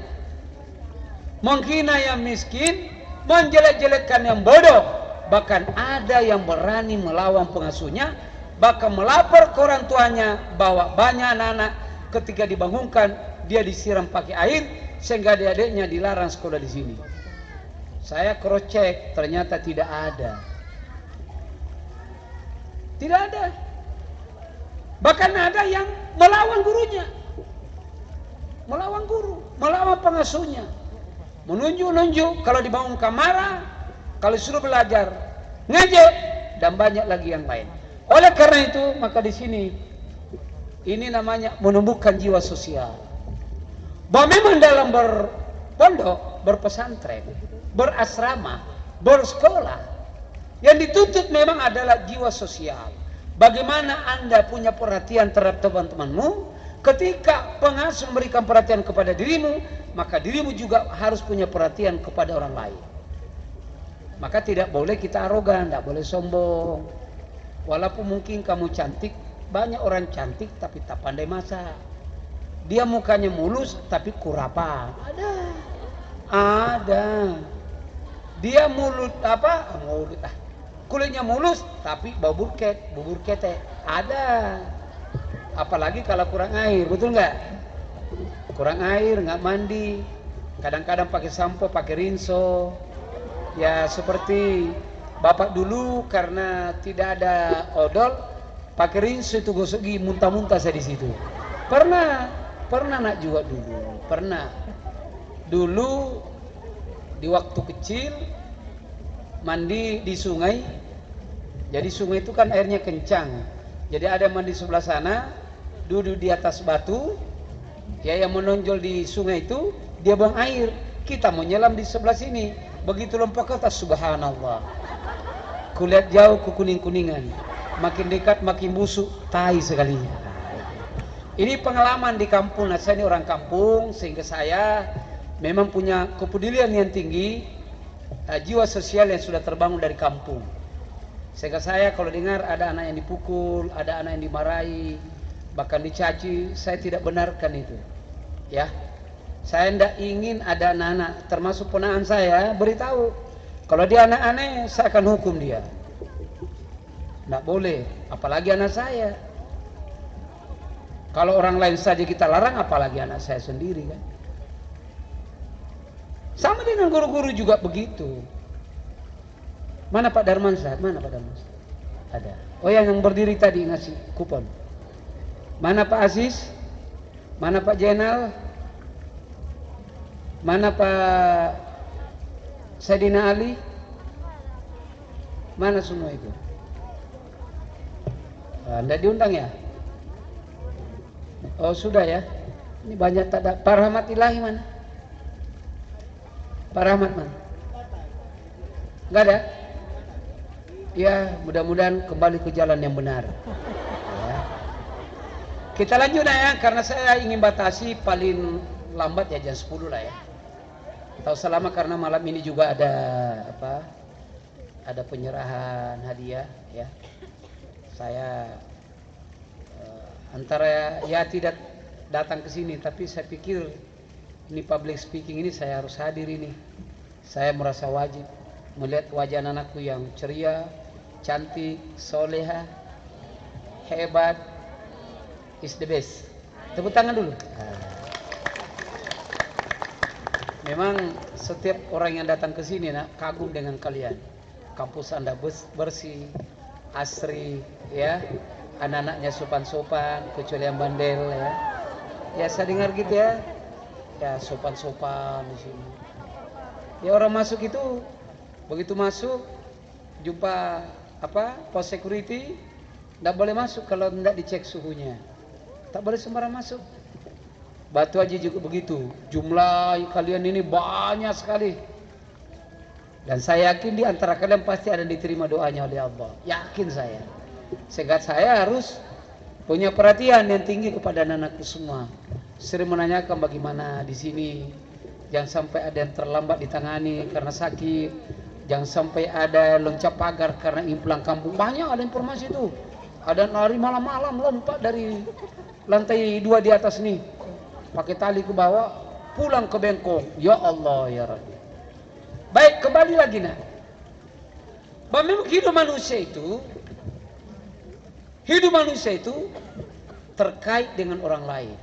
menghina yang miskin, menjelek-jelekkan yang bodoh. Bahkan ada yang berani melawan pengasuhnya, bahkan melapor ke orang tuanya bahwa banyak anak-anak ketika dibangunkan dia disiram pakai air sehingga adik-adiknya dilarang sekolah di sini. Saya cross check, ternyata tidak ada. Tidak ada. Bahkan ada yang melawan gurunya, melawan guru, melawan pengasuhnya, menunjuk-nunjuk kalau dibangunkan marah, kalau suruh belajar ngejek, dan banyak lagi yang lain. Oleh karena itu, maka di sini ini namanya menumbuhkan jiwa sosial. Bahwa memang dalam berpondok, berpesantren, berasrama, bersekolah, yang dituntut memang adalah jiwa sosial. Bagaimana Anda punya perhatian terhadap teman-temanmu, ketika pengasuh memberikan perhatian kepada dirimu, maka dirimu juga harus punya perhatian kepada orang lain. Maka tidak boleh kita arogan, tidak boleh sombong. Walaupun mungkin kamu cantik, banyak orang cantik tapi tak pandai masak. Dia mukanya mulus tapi kurapan. Ada. Dia kulitnya mulus tapi bubur ketek. Ada. Apalagi kalau kurang air, betul nggak? Kurang air, nggak mandi. Kadang-kadang pakai sampo, pakai rinso. Ya seperti bapak dulu karena tidak ada odol, pakai rinso itu gosok gigi, muntah-muntah saya di situ. Pernah nak juga dulu. Pernah. Dulu di waktu kecil mandi di sungai. Jadi sungai itu kan airnya kencang. Jadi ada mandi sebelah sana, duduk di atas batu. Ya yang menonjol di sungai itu dia buang air. Kita mau nyelam di sebelah sini. Begitu lompat ke atas, subhanallah. Kulihat jauh ke kuning-kuningan. Makin dekat makin busuk, tai sekali. Ini pengalaman di kampung. Nah, saya ini orang kampung, sehingga saya memang punya kepedulian yang tinggi, jiwa sosial yang sudah terbangun dari kampung. Sehingga saya kalau dengar ada anak yang dipukul, ada anak yang dimarahi, bahkan dicaci, saya tidak benarkan itu. Ya. Saya tidak ingin ada anak-anak, termasuk ponakan saya, beritahu. Kalau dia anak aneh, saya akan hukum dia. Nggak boleh, apalagi anak saya. Kalau orang lain saja kita larang, apalagi anak saya sendiri kan. Sama dengan guru-guru juga begitu. Mana Pak Darmansyah? Mana Pak Darmansyah? Ada. Oh yang berdiri tadi ngasih kupon. Mana Pak Aziz? Mana Pak Jenal? Mana Pak Saidina Ali? Mana semua itu? Anda diundang ya? Oh sudah ya. Ini banyak tak ada. Pak Rahmat Ilahi mana? Pak Rahmat mana? Enggak ada? Ya mudah-mudahan kembali ke jalan yang benar ya. Kita lanjut ya, karena saya ingin batasi paling lambat ya jam 10 lah ya. Tahu selama karena malam ini juga ada apa? Ada penyerahan hadiah ya. Saya antara ya tidak datang ke sini, tapi saya pikir ini public speaking ini saya harus hadir ini. Saya merasa wajib melihat wajah anakku yang ceria, cantik, soleha, hebat, is the best. Tepuk tangan dulu. Memang setiap orang yang datang ke sini nak kagum dengan kalian. Kampus Anda bersih, asri, ya. Anak-anaknya sopan-sopan, kecuali yang bandel, ya. Ya saya dengar gitu ya. Ya sopan-sopan di sini. Ya orang masuk itu begitu masuk jumpa apa pos security, tidak boleh masuk kalau tidak dicek suhunya. Tak boleh sembarang masuk. Batu Haji juga begitu. Jumlah kalian ini banyak sekali. Dan saya yakin di antara kalian pasti ada diterima doanya oleh Allah. Yakin saya. Sehingga saya harus punya perhatian yang tinggi kepada anak-anakku semua. Sering menanyakan bagaimana di sini. Jangan sampai ada yang terlambat ditangani karena sakit. Jangan sampai ada loncat pagar karena implang kampung. Banyak ada informasi itu. Ada lari malam-malam lompat dari lantai 2 di atas nih. Pakai tali ke bawah, pulang ke bengkong. Ya Allah ya Rabbi. Baik, kembali lagi nak. Bahwa hidup manusia itu terkait dengan orang lain.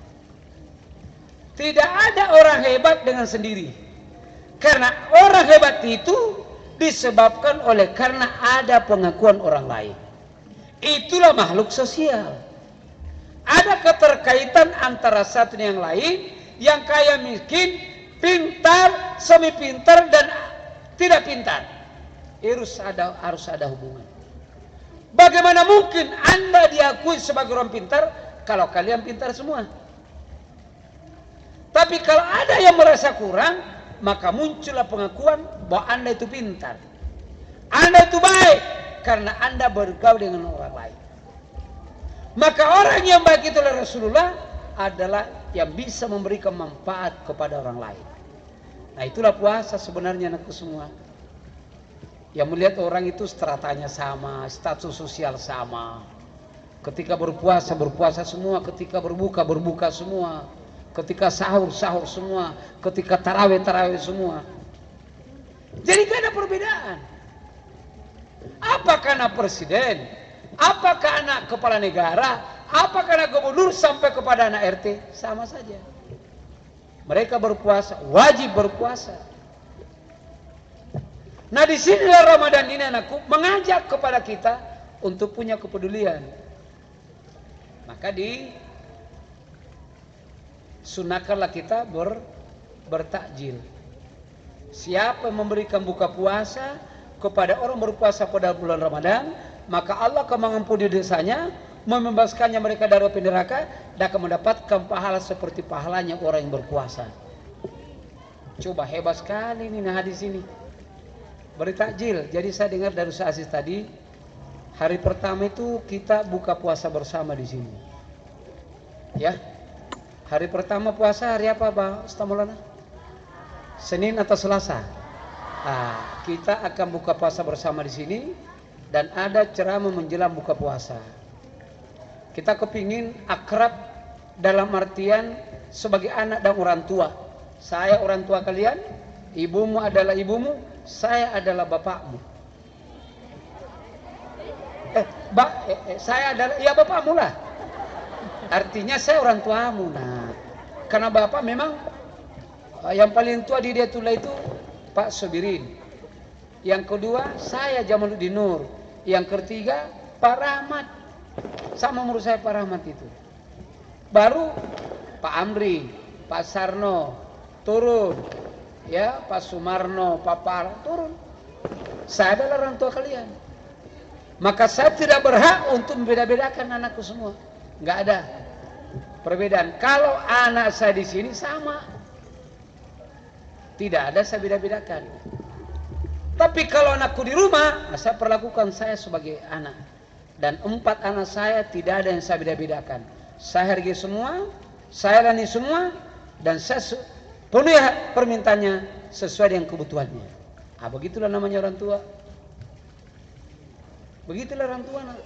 Tidak ada orang hebat dengan sendiri. Karena orang hebat itu disebabkan oleh karena ada pengakuan orang lain. Itulah makhluk sosial. Ada keterkaitan antara satu dengan yang lain, yang kaya miskin, pintar, semi pintar dan tidak pintar. Harus ada hubungan. Bagaimana mungkin Anda diakui sebagai orang pintar kalau kalian pintar semua? Tapi kalau ada yang merasa kurang, maka muncullah pengakuan bahwa Anda itu pintar. Anda itu baik karena Anda bergaul dengan orang lain. Maka orang yang baik itu oleh Rasulullah adalah yang bisa memberikan manfaat kepada orang lain. Nah itulah puasa sebenarnya anakku semua. Yang melihat orang itu stratanya sama, status sosial sama. Ketika berpuasa semua, ketika berbuka semua. Ketika sahur semua, ketika tarawih semua. Jadi gak ada perbedaan. Apakah anak presiden, apakah anak kepala negara, apakah anak gubernur sampai kepada anak RT, sama saja. Mereka berpuasa, wajib berpuasa. Nah disinilah Ramadan ini anakku mengajak kepada kita untuk punya kepedulian. Maka sunahkanlah kita bertakjil. Siapa yang memberikan buka puasa kepada orang berpuasa pada bulan Ramadan, maka Allah akan mengampuni dosanya, membebaskannya mereka dari api neraka, dan akan mendapatkan pahala seperti pahalanya orang yang berpuasa. Coba hebat sekali nih hadis ini. Bertakjil. Jadi saya dengar dari Ustaz Aziz tadi, hari pertama itu kita buka puasa bersama di sini. Ya. Hari pertama puasa hari apa Pak Ustaz Maulana? Senin atau Selasa? Nah, kita akan buka puasa bersama di sini dan ada ceramah menjelang buka puasa. Kita kepingin akrab dalam artian sebagai anak dan orang tua. Saya orang tua kalian, Ibumu adalah ibumu, saya adalah bapakmu. Saya adalah, ya bapakmu lah. Artinya saya orang tuamu. Nah, karena bapak memang yang paling tua di Hidayatullah itu Pak Sobirin. Yang kedua saya Jamaluddin Nur. Yang ketiga Pak Rahmat. Sama menurut saya Pak Rahmat itu. Baru Pak Amri, Pak Sarno turun. Ya, Pak Sumarno, Pak Parah turun. Saya adalah orang tua kalian. Maka saya tidak berhak untuk membeda-bedakan anakku semua. Nggak ada perbedaan. Kalau anak saya di sini sama, tidak ada saya beda-bedakan. Tapi kalau anakku di rumah, saya perlakukan saya sebagai anak. Dan 4 anak saya tidak ada yang saya beda-bedakan. Saya hargai semua, saya layani semua, dan saya penuhi permintaannya sesuai dengan kebutuhannya. Begitulah namanya orang tua. Begitulah orang tua. Nak.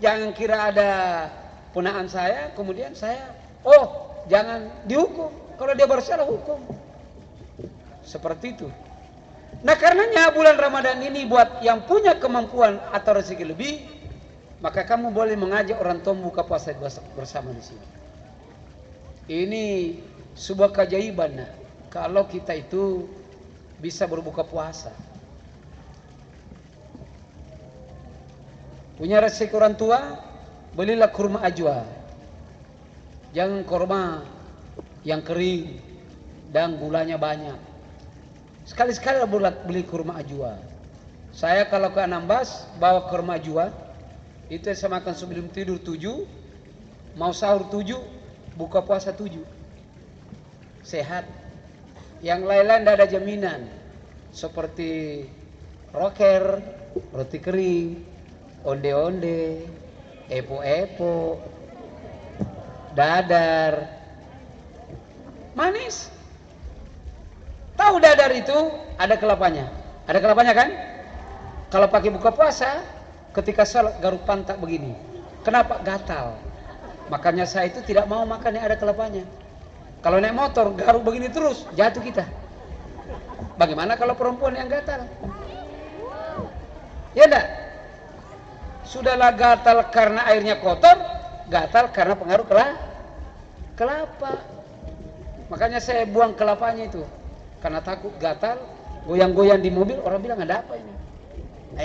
Jangan kira ada punaan saya, kemudian saya, jangan dihukum. Kalau dia bersalah hukum. Seperti itu. Nah karenanya bulan Ramadan ini buat yang punya kemampuan atau rezeki lebih, maka kamu boleh mengajak orang tua buka puasa bersama di sini. Ini sebuah keajaiban. Nah, kalau kita itu bisa berbuka puasa. Punya rezeki orang tua, belilah kurma ajwa. Jangan kurma yang kering dan gulanya banyak. Sekali-sekali beli kurma ajwa. Saya kalau ke Anambas bawa kurma ajwa, itu saya makan sebelum tidur 7, mau sahur 7, buka puasa 7. Sehat. Yang lain-lain tidak ada jaminan. Seperti roker, roti kering, onde-onde, epo-epo, dadar, manis. Tahu dadar itu ada kelapanya. Ada kelapanya kan? Kalau pakai buka puasa, ketika salat garuk pantat begini. Kenapa? Gatal. Makanya saya itu tidak mau makan yang ada kelapanya. Kalau naik motor garuk begini terus, jatuh kita. Bagaimana kalau perempuan yang gatal? Ya enggak? Sudahlah gatal karena airnya kotor, gatal karena pengaruh kelapa. Makanya saya buang kelapanya itu. Karena takut gatal, goyang-goyang di mobil, orang bilang ada apa ini? Nah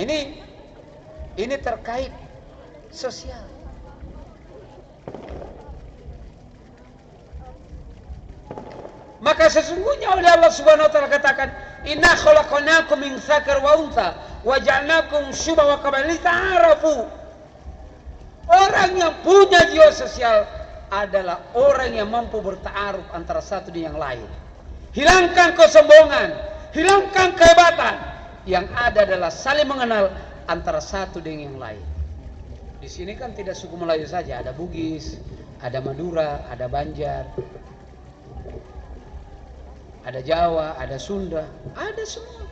ini terkait sosial. Maka sesungguhnya oleh Allah Subhanahu wa taala katakan, "Inna khalaqnakum min dzakar wa untha wa ja'alnakum syu'uban wa qabaila lita'arafu." Orang yang punya jiwa sosial adalah orang yang mampu bertaaruf antara satu dengan yang lain. Hilangkan kesombongan, hilangkan kehebatan. Yang ada adalah saling mengenal antara satu dengan yang lain. Di sini kan tidak suku Melayu saja, ada Bugis, ada Madura, ada Banjar, ada Jawa, ada Sunda, ada semua.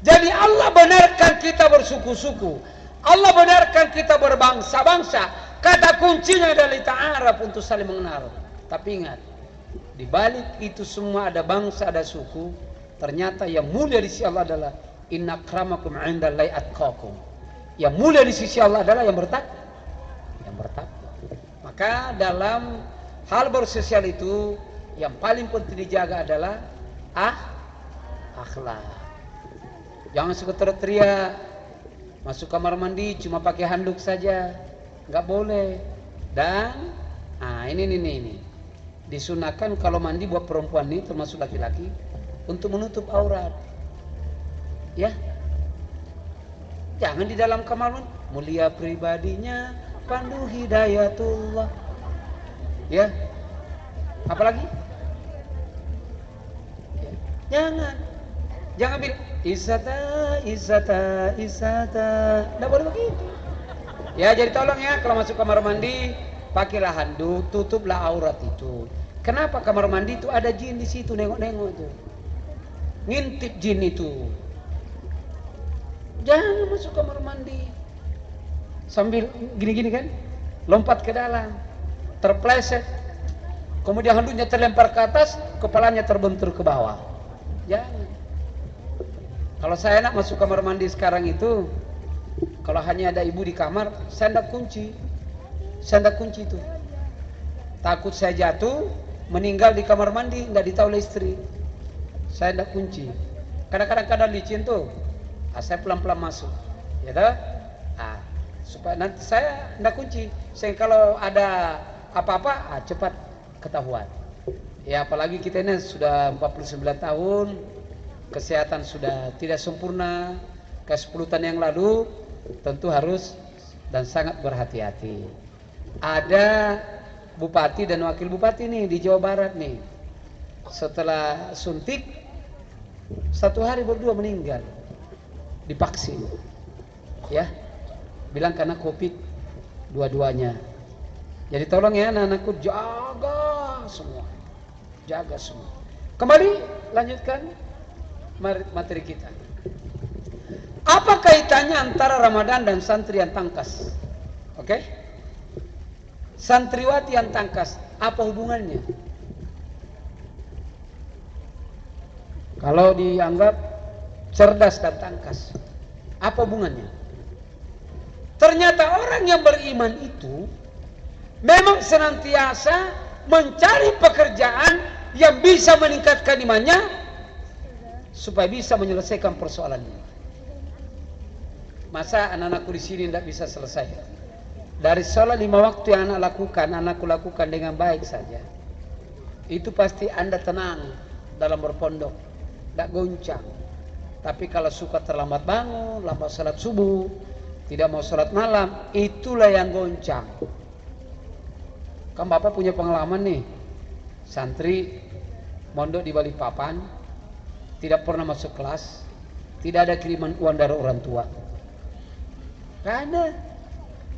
Jadi Allah benarkan kita bersuku-suku, Allah benarkan kita berbangsa-bangsa. Kata kuncinya adalah ta'aruf, untuk saling mengenal. Tapi ingat, di balik itu semua ada bangsa, ada suku. Ternyata yang mulia di sisi Allah adalah inna akramakum 'indallahi atqakum. Yang mulia di sisi Allah adalah yang bertakwa. Maka dalam hal bersosial itu yang paling penting dijaga adalah akhlak. Jangan suka teriak, masuk kamar mandi cuma pakai handuk saja. Nggak boleh. Dan ini disunahkan kalau mandi buat perempuan ini termasuk laki-laki untuk menutup aurat. Ya, jangan di dalam kamar mandi. Mulia pribadinya pandu hidayatullah. Ya, apalagi? Jangan bilang isata. Nggak boleh begitu. Ya, jadi tolong ya, kalau masuk kamar mandi pakailah handuk, tutuplah aurat itu. Kenapa? Kamar mandi itu ada jin di situ, nengok-nengok itu, ngintip jin itu. Jangan masuk kamar mandi sambil gini-gini kan, lompat ke dalam, terpleset, kemudian handuknya terlempar ke atas, kepalanya terbentur ke bawah. Jangan. Kalau saya nak masuk kamar mandi sekarang itu, kalau hanya ada ibu di kamar, saya ndak kunci. Saya ndak kunci itu. Takut saya jatuh, meninggal di kamar mandi, ndak ditahu oleh istri. Saya ndak kunci. Kadang-kadang licin tuh. Saya pelan-pelan masuk. Ya toh? Supaya nanti saya ndak kunci. Saya kalau ada apa-apa, cepat ketahuan. Ya apalagi kita ini sudah 49 tahun, kesehatan sudah tidak sempurna. Ke 10 tahun yang lalu tentu harus dan sangat berhati-hati. Ada bupati dan wakil bupati nih di Jawa Barat nih. Setelah suntik 1 hari berdua meninggal. Divaksin. Ya. Bilang karena Covid dua-duanya. Jadi tolong ya anak-anakku jaga semua. Jaga semua. Kembali lanjutkan materi kita. Apa kaitannya antara Ramadan dan santri yang tangkas? Oke? Santriwati yang tangkas, apa hubungannya? Kalau dianggap cerdas dan tangkas, apa hubungannya? Ternyata orang yang beriman itu memang senantiasa mencari pekerjaan yang bisa meningkatkan imannya supaya bisa menyelesaikan persoalannya. Masa anak-anakku di sini tidak bisa selesai? Dari sholat 5 waktu yang anakku lakukan dengan baik saja. Itu pasti Anda tenang dalam berpondok, tidak goncang. Tapi kalau suka terlambat bangun, lambat sholat subuh, tidak mau sholat malam, itulah yang goncang. Kan Bapak punya pengalaman nih, santri mondok di Balikpapan, tidak pernah masuk kelas, tidak ada kiriman uang dari orang tua. Gak ada.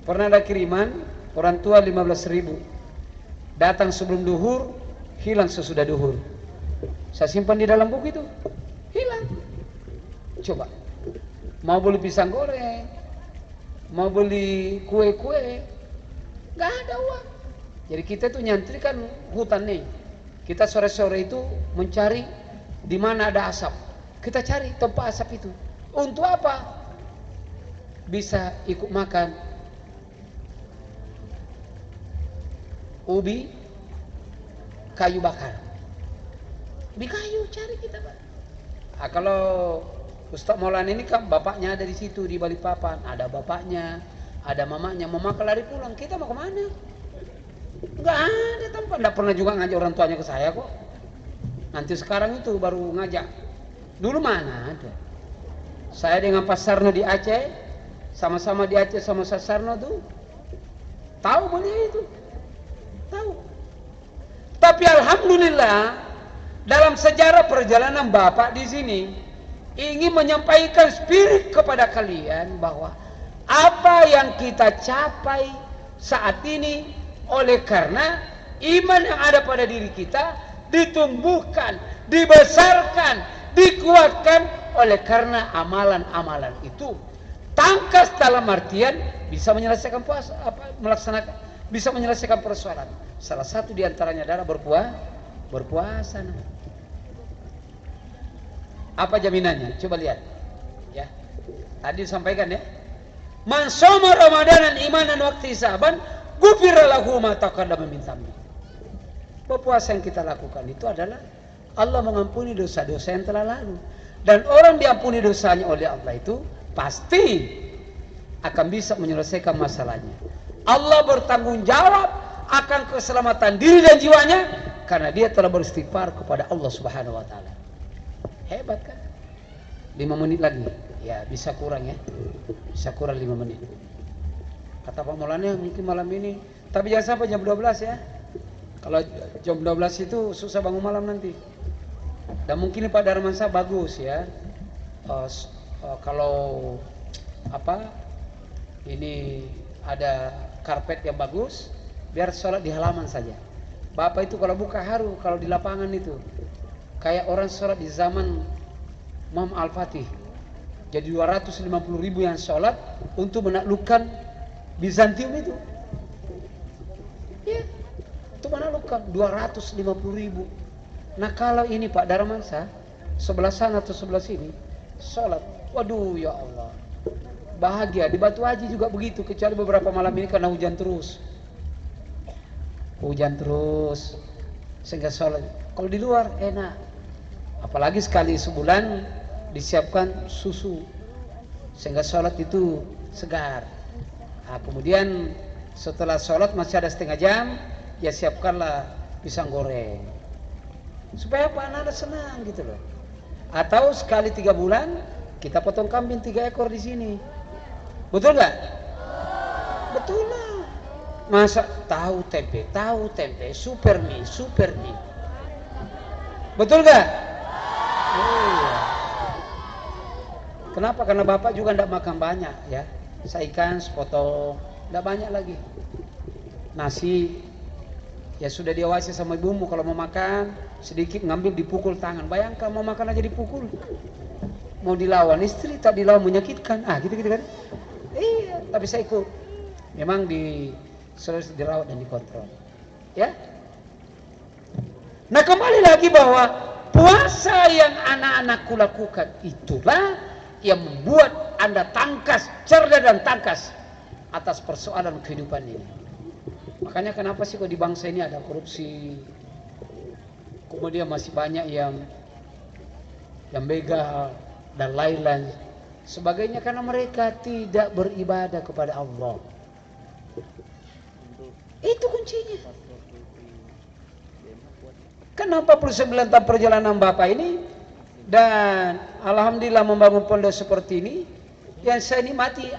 Pernah ada kiriman orang tua 15.000. Datang sebelum duhur, hilang sesudah duhur. Saya simpan di dalam buku itu, hilang. Coba, mau beli pisang goreng, mau beli kue-kue, gak ada uang. Jadi kita tuh nyantri kan hutan nih. Kita sore-sore itu mencari di mana ada asap. Kita cari tempat asap itu. Untuk apa? Bisa ikut makan ubi, kayu bakar. Di kayu cari kita, Pak. Kalau Ustaz Maulan ini kan bapaknya ada di situ di Balikpapan, ada bapaknya, ada mamanya. Mama lari pulang, kita mau kemana? Enggak ada tempat. Enggak pernah juga ngajak orang tuanya ke saya kok. Nanti sekarang itu baru ngajak. Dulu mana ada? Saya dengan Pak Sarno di Aceh, sama-sama di Aceh sama Sarno tuh, tahu beliau itu, tahu. Tapi alhamdulillah dalam sejarah perjalanan Bapak di sini ingin menyampaikan spirit kepada kalian bahwa apa yang kita capai saat ini oleh karena iman yang ada pada diri kita ditumbuhkan, dibesarkan, dikuatkan oleh karena amalan-amalan itu. Tangkas dalam artian bisa menyelesaikan puasa, bisa menyelesaikan persoalan. Salah satu diantaranya adalah berpuasa. Apa jaminannya? Coba lihat. Ya, tadi disampaikan ya. Man shoma Ramadanan imanan wa ihtisaban, ghufira lahu ma taqaddama min dhanbi. Berpuasa yang kita lakukan itu adalah Allah mengampuni dosa-dosa yang telah lalu. Dan orang diampuni dosanya oleh Allah itu pasti akan bisa menyelesaikan masalahnya. Allah bertanggung jawab akan keselamatan diri dan jiwanya karena dia telah beristighfar kepada Allah Subhanahu wa taala. Hebat kan? 5 menit lagi. Ya, bisa kurang ya. Bisa kurang 5 menit. Kata Pak Maulana mungkin malam ini, tapi jangan sampai jam 12 ya. Kalau jam 12 itu susah bangun malam nanti. Dan mungkin Pak Darmansyah bagus ya. Kalau ini ada karpet yang bagus, biar sholat di halaman saja. Bapak itu kalau buka haru, kalau di lapangan itu kayak orang sholat di zaman Imam Al-Fatih. Jadi 250.000 yang sholat untuk menaklukkan Bizantium itu. Ya. Itu mana luka 250.000. Nah kalau ini Pak Darmansa, sebelah sana atau sebelah sini, sholat, waduh ya Allah, bahagia. Di Batu Haji juga begitu, kecuali beberapa malam ini karena hujan terus, sehingga sholat. Kalau di luar enak, apalagi sekali sebulan disiapkan susu, sehingga sholat itu segar. Nah, kemudian setelah sholat masih ada setengah jam, ya siapkanlah pisang goreng, supaya apa, anak-anak senang gitu loh. Atau sekali 3 bulan kita potong kambing 3 ekor di sini, betul nggak? Betul lah. Masa tahu tempe, super mie, betul nggak? Iya. Kenapa? Karena bapak juga tidak makan banyak ya. Saya ikan sepotong, tidak banyak lagi. Nasi ya sudah diawasi sama ibumu, kalau mau makan sedikit ngambil dipukul tangan. Bayangkan mau makan aja dipukul. Mau dilawan istri, tak dilawan menyakitkan. Gitu kan? Iya, tapi saya ikut. Memang selalu dirawat dan dikontrol. Ya. Nah kembali lagi bahwa puasa yang anak-anakku lakukan itulah yang membuat Anda tangkas, cerdas dan tangkas atas persoalan kehidupan ini. Makanya kenapa sih kok di bangsa ini ada korupsi, kemudian masih banyak yang begal dan lain-lain sebagainya, karena mereka tidak beribadah kepada Allah. Itu kuncinya. Kenapa 49 tahun perjalanan Bapak ini dan alhamdulillah membangun pondok seperti ini, yang saya nikmati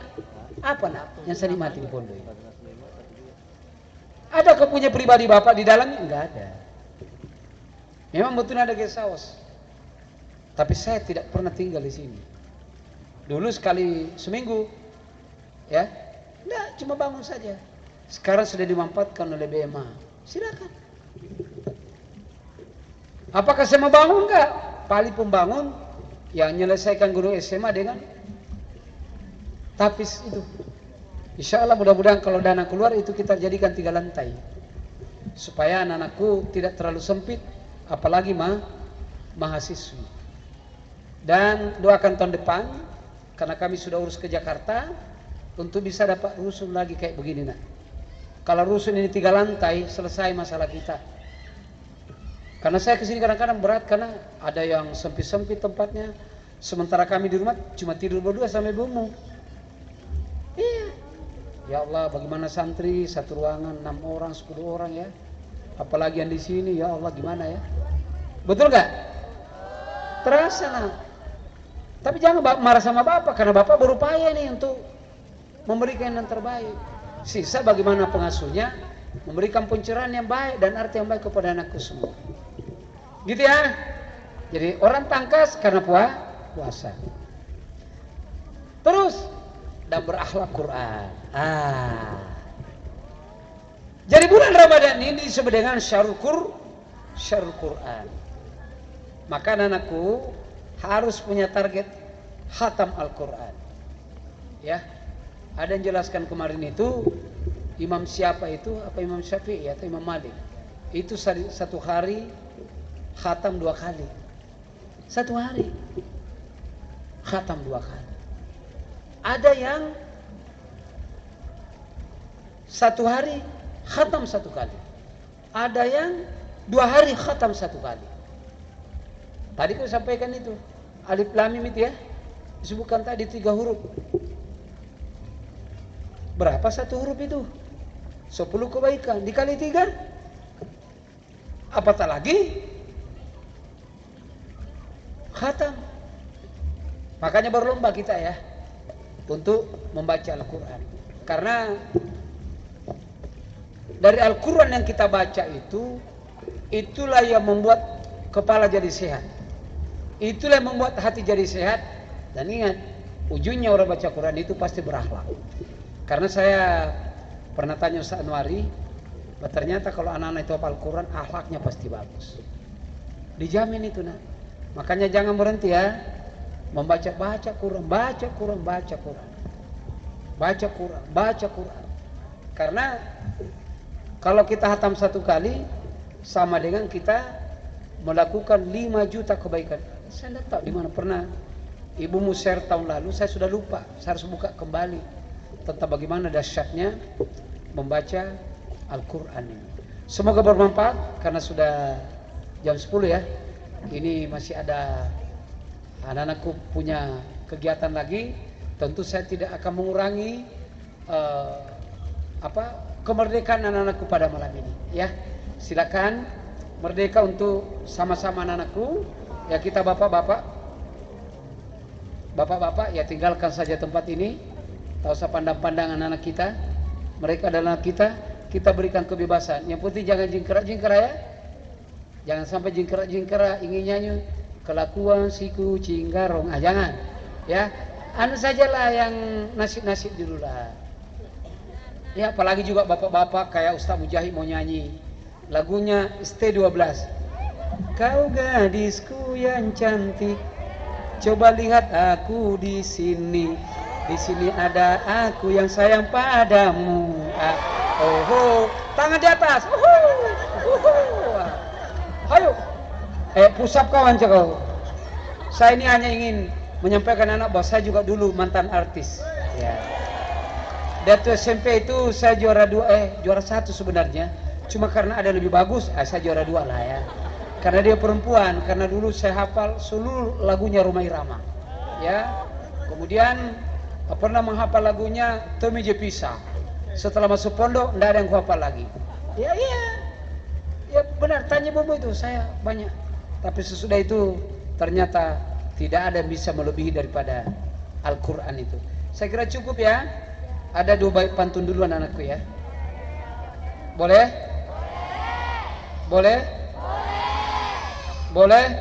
apa nak? Yang saya nikmati di pondok ini. Ada kepunya pribadi Bapak di dalamnya? Enggak ada. Memang betul ada guest house, tapi saya tidak pernah tinggal di sini. Dulu sekali seminggu, ya, enggak, cuma bangun saja. Sekarang sudah dimanfaatkan oleh BMA. Silakan. Apakah saya mau bangun? Enggak. Paling pembangun yang menyelesaikan guru SMA dengan tapis itu. Insya Allah mudah-mudahan kalau dana keluar itu kita jadikan 3 lantai, supaya anak-anakku tidak terlalu sempit, apalagi mahasiswi. Dan doakan tahun depan, karena kami sudah urus ke Jakarta, untuk bisa dapat rusun lagi kayak begini nak. Kalau rusun ini 3 lantai, selesai masalah kita. Karena saya kesini kadang-kadang berat, karena ada yang sempit-sempit tempatnya, sementara kami di rumah cuma tidur berdua sama ibumu. Iya. Ya Allah, bagaimana santri satu ruangan 6 orang, 10 orang ya. Apalagi yang di sini, ya Allah gimana ya. Betul gak? Terasa nah. Tapi jangan marah sama Bapak, karena Bapak berupaya nih untuk memberikan yang terbaik. Sisa bagaimana pengasuhnya memberikan pencerahan yang baik dan arti yang baik kepada anakku semua. Gitu ya. Jadi orang tangkas karena puasa. Terus dan berakhlak Quran. Jadi bulan Ramadan ini disebut dengan syahrul Quran. Maka anakku harus punya target khatam Al-Quran. Ya. Ada yang jelaskan kemarin itu imam siapa itu? Apa Imam Syafi'i atau Imam Malik? Itu satu hari khatam 2 kali. Satu hari khatam 2 kali. Ada yang 1 hari khatam 1 kali. Ada yang 2 hari khatam 1 kali. Tadi aku sampaikan itu alif lam mim itu ya, disebutkan tadi 3 huruf. Berapa 1 huruf itu? 10 kebaikan dikali 3, apatah lagi khatam. Makanya berlomba kita ya untuk membaca Al-Quran, karena dari Al-Quran yang kita baca itu, itulah yang membuat kepala jadi sehat, itulah yang membuat hati jadi sehat. Dan ingat, ujungnya orang baca Quran itu pasti berakhlak. Karena saya pernah tanya Ustaz Anwari, ternyata kalau anak-anak itu hafal Quran, akhlaknya pasti bagus. Dijamin itu nah. Makanya jangan berhenti ya membaca Quran, baca Quran. Karena Kalau kita hatam 1 kali sama dengan kita melakukan 5 juta kebaikan. Saya tidak tahu di mana pernah ibumu share tahun lalu, saya sudah lupa. Saya harus buka kembali tentang bagaimana dahsyatnya membaca Al-Quran ini. Semoga bermanfaat karena sudah jam 10 ya. Ini masih ada anak-anakku punya kegiatan lagi. Tentu saya tidak akan mengurangi kemerdekaan anak-anakku pada malam ini ya. Silakan merdeka untuk sama-sama anak-anakku ya. Kita bapak-bapak ya tinggalkan saja tempat ini. Tak usah pandang-pandang anak-anak kita. Mereka adalah anak kita. Kita berikan kebebasan. Yang penting jangan jingkrak-jingkrak ya. Jangan sampai jingkrak-jingkrak ingin nyanyi kelakuan si kucing garong. Jangan ya. Anu sajalah yang nasib-nasib dulu lah. Ya apalagi juga bapak-bapak kayak Ustaz Mujahid mau nyanyi lagunya ST12. Kau gadisku yang cantik, coba lihat aku di sini. Di sini ada aku yang sayang padamu. Tangan di atas. Ayo. Pusap kawan cakau. Saya ini hanya ingin menyampaikan anak bahwa saya juga dulu mantan artis. Ya. Dari SMP itu saya juara 1 sebenarnya. Cuma karena ada lebih bagus, saya juara 2 lah ya. Karena dia perempuan, karena dulu saya hafal seluruh lagunya Rumah Irama. Ya. Kemudian pernah menghafal lagunya Tommy J. Pisa. Setelah masuk pondok, tidak ada yang kuhafal lagi. Ya benar, tanya bobo itu saya banyak. Tapi sesudah itu ternyata tidak ada yang bisa melebihi daripada Al-Quran itu. Saya kira cukup ya. Ada 2 bait pantun dulu anak-anakku ya. Boleh? Boleh? Boleh?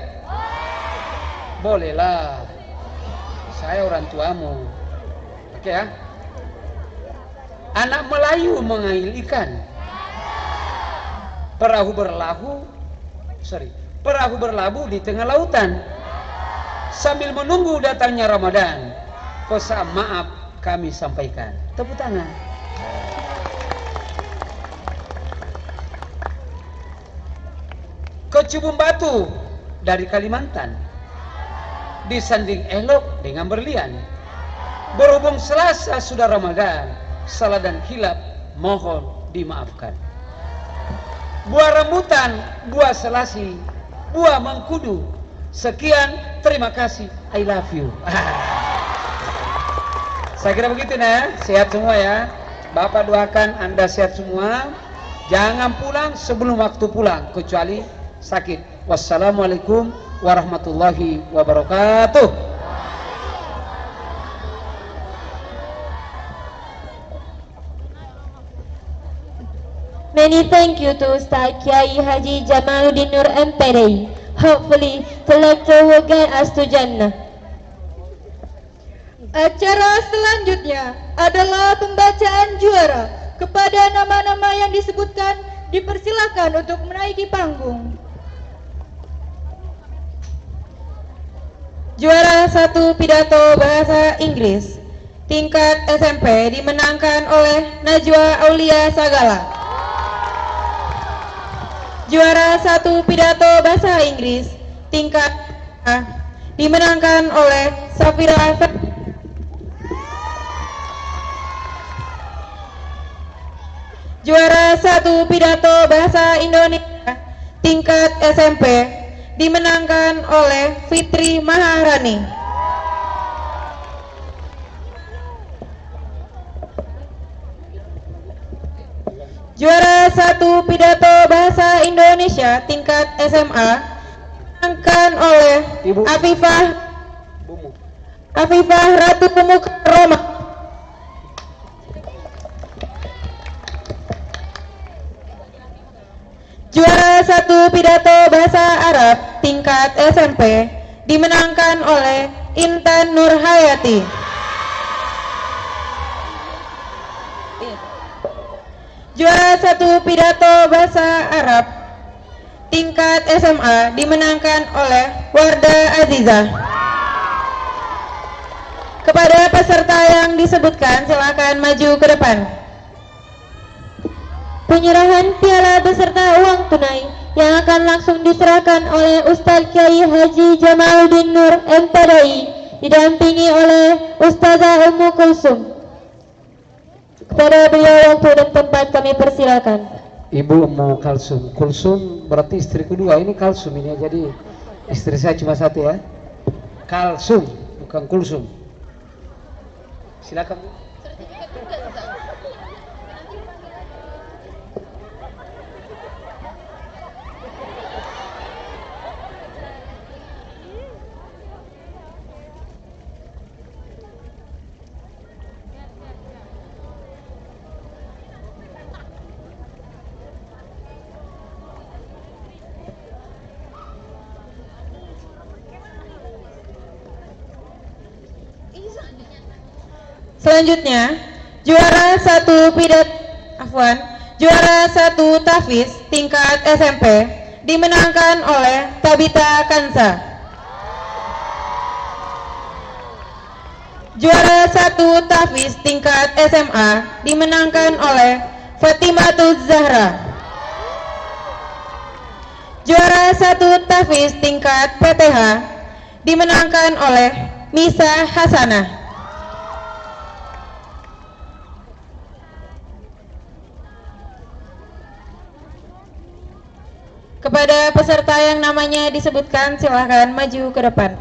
Bolehlah. Saya orang tuamu. Oke ya. Anak Melayu mengail ikan. Perahu berlabuh di tengah lautan. Sambil menunggu datangnya Ramadan, pesan maaf kami sampaikan. Tepuk tangan. Kecubung batu dari Kalimantan, disanding elok dengan berlian. Berhubung Selasa sudah Ramadan, salah dan hilap mohon dimaafkan. Buah rambutan, buah selasi, buah mengkudu. Sekian, terima kasih, I love you. Saya kira begitu ya, sehat semua ya. Bapak doakan Anda sehat semua. Jangan pulang sebelum waktu pulang, kecuali sakit. Wassalamualaikum warahmatullahi wabarakatuh. Many thank you to Ustaz Kiai Haji Jamaluddin Nur MPD. Hopefully, the lecture will get us to Jannah. Acara selanjutnya adalah pembacaan juara. Kepada nama-nama yang disebutkan, dipersilakan untuk menaiki panggung. Juara 1 pidato bahasa Inggris tingkat SMP dimenangkan oleh Najwa Aulia Sagala. Juara 1 pidato bahasa Inggris tingkat A dimenangkan oleh Safira. Juara 1 pidato bahasa Indonesia tingkat SMP dimenangkan oleh Fitri Maharani. Juara 1 pidato bahasa Indonesia tingkat SMA dimenangkan oleh Afifah Ratu Pemuka Roma. Juara 1 pidato bahasa Arab tingkat SMP dimenangkan oleh Intan Nurhayati. Juara 1 pidato bahasa Arab tingkat SMA dimenangkan oleh Warda Azizah. Kepada peserta yang disebutkan silakan maju ke depan. penyerahan piala beserta uang tunai yang akan langsung diserahkan oleh Ustadz Kiai Haji Jamaluddin Nur MPDI didampingi oleh Ustazah Ummu Kulsum. Kepada beliau waktu dan tempat kami persilakan. Ibu Ummu Kalsum. Kulsum berarti istri kedua. Ini Kalsum ini, jadi istri saya cuma satu ya. Kalsum, bukan Kulsum. Silakan Bu. Selanjutnya, juara 1 tahfiz tingkat SMP dimenangkan oleh Tabita Kansa. Juara 1 tahfiz tingkat SMA dimenangkan oleh Fatimatuz Zahra. Juara 1 tahfiz tingkat PTH dimenangkan oleh Misa Hasanah. Kepada peserta yang namanya disebutkan, silahkan maju ke depan.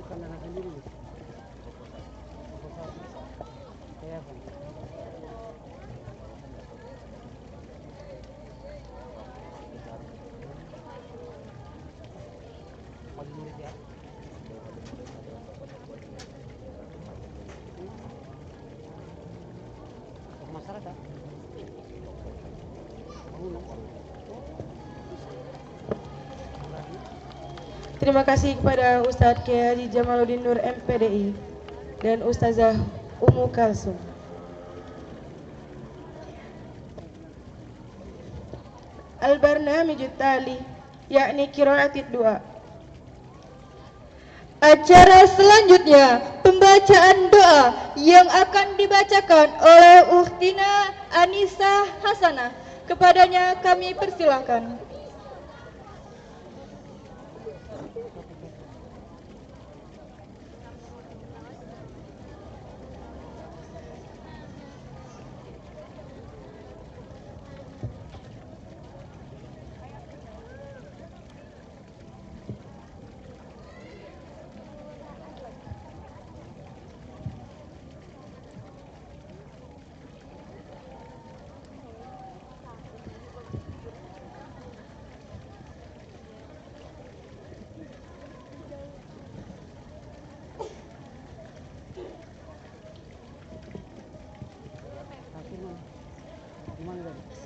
bukan anak sendiri. Kayak apa? Paling murid ya. Masyarakat. Terima kasih kepada Ustadz Kiai Haji Jamaluddin Nur MPDI dan Ustazah Ummu Kalsum. Al-Barnamijut Tali, yakni qiraatid doa. Acara selanjutnya pembacaan doa yang akan dibacakan oleh Ukhtina Anissa Hasanah. Kepadanya kami persilahkan.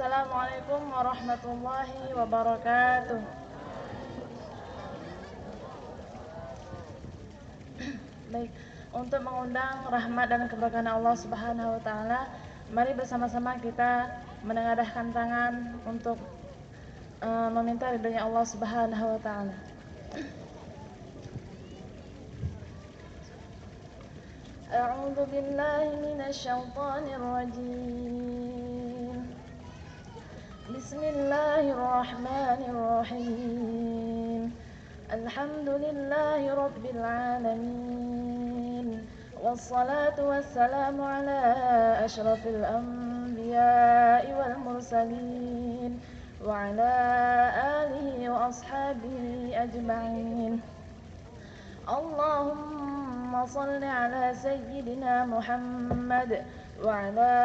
Assalamualaikum warahmatullahi wabarakatuh. Baik, untuk mengundang rahmat dan keberkahan Allah Subhanahu wa taala, mari bersama-sama kita menengadahkan tangan untuk meminta ridhonya Allah Subhanahu wa taala. A'udzu billahi minasy syaithanir rajim. Bismillahirrahmanirrahim. Alhamdulillahi rabbil alamin. Wassalatu wassalamu ala asyrafil anbiya'i wal mursalin wa ala alihi wa ashabihi ajma'in. Allahumma salli ala sayyidina Muhammad wa ala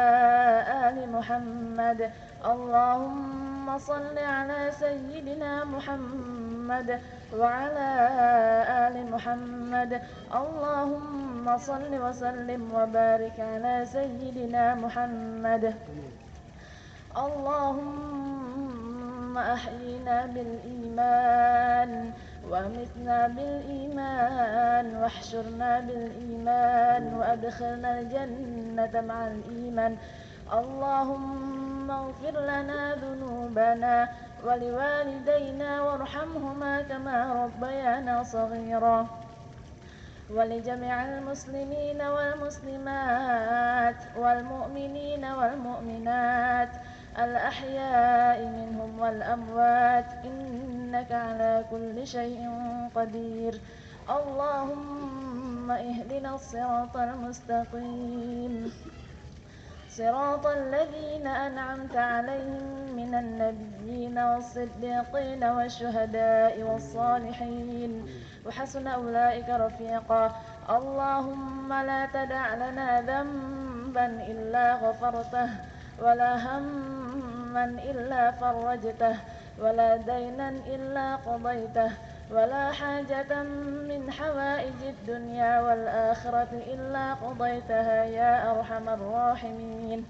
ali Muhammad. Allahumma salli ala sayyidina Muhammad wa ala ali Muhammad. Allahumma salli wa sallim wa barik ala sayyidina Muhammad. Allahumma ahyina bil iman وأمتنا بالإيمان واحشرنا بالإيمان وأدخلنا الجنة مع الإيمان. اللهم اغفر لنا ذنوبنا ولوالدينا وارحمهما كما ربيانا صغيرا ولجميع المسلمين والمسلمات والمؤمنين والمؤمنات الأحياء منهم والأموات إنك على كل شيء قدير. اللهم اهدنا الصراط المستقيم صراط الذين أنعمت عليهم من النبيين والصديقين والشهداء والصالحين وحسن أولئك رفيقا. اللهم لا تدع لنا ذنبا إلا غفرته ولا هما إلا فرجته ولا دينا إلا قضيته ولا حاجة من حوائج الدنيا والآخرة إلا قضيتها يا أرحم الراحمين.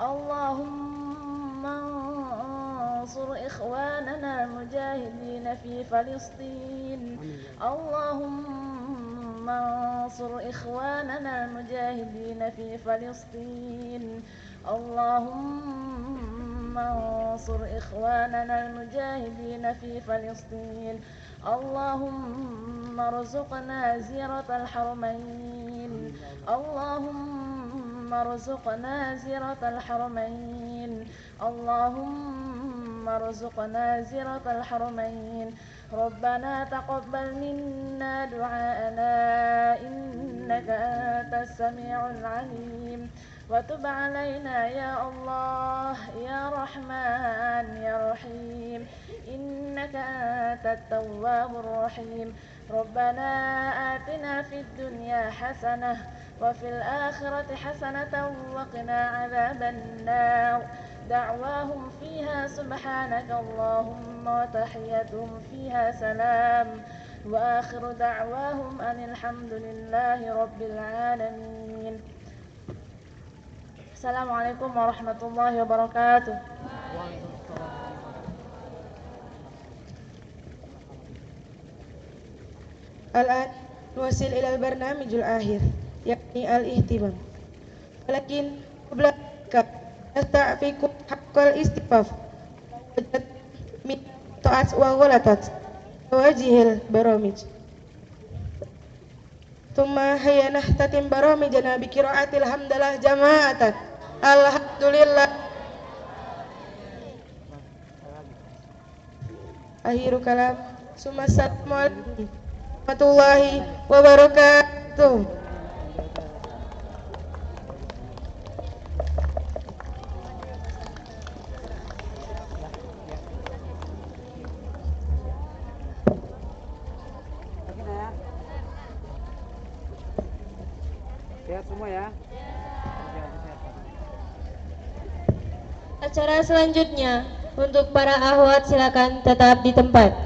اللهم انصر إخواننا المجاهدين في فلسطين. اللهم انصر إخواننا المجاهدين في فلسطين. اللهم انصر إخواننا المجاهدين في فلسطين. اللهم ارزقنا زيارة الحرمين. اللهم ارزقنا زيارة الحرمين. اللهم ارزقنا زيارة الحرمين. ربنا تقبل منا دعاءنا إنك أنت السميع العليم وتب علينا يا الله يا رحمن يا رحيم إنك إنك أنت التواب الرحيم ربنا آتنا في الدنيا حسنة وفي الآخرة حسنة وقنا عذاب النار دعواهم فيها سبحانك اللهم وتحيتهم فيها سلام وآخر دعواهم أن الحمد لله رب العالمين. Assalamualaikum warahmatullahi wabarakatuh. الآن نوصل إلى البرنامج الآخر يعني الاهتمام ولكن قبل ذلك نستعفيكم حق الاستفاف من طاعات وغلطات وجه البرامج ثم هيا نختتم برامجنا بقراءة الحمد لله جماعة الحمد لله آخر كلام ثم السلام عليكم warahmatullahi wabarakatuh. Sehat semua ya. Acara selanjutnya untuk para ahwat silakan tetap di tempat.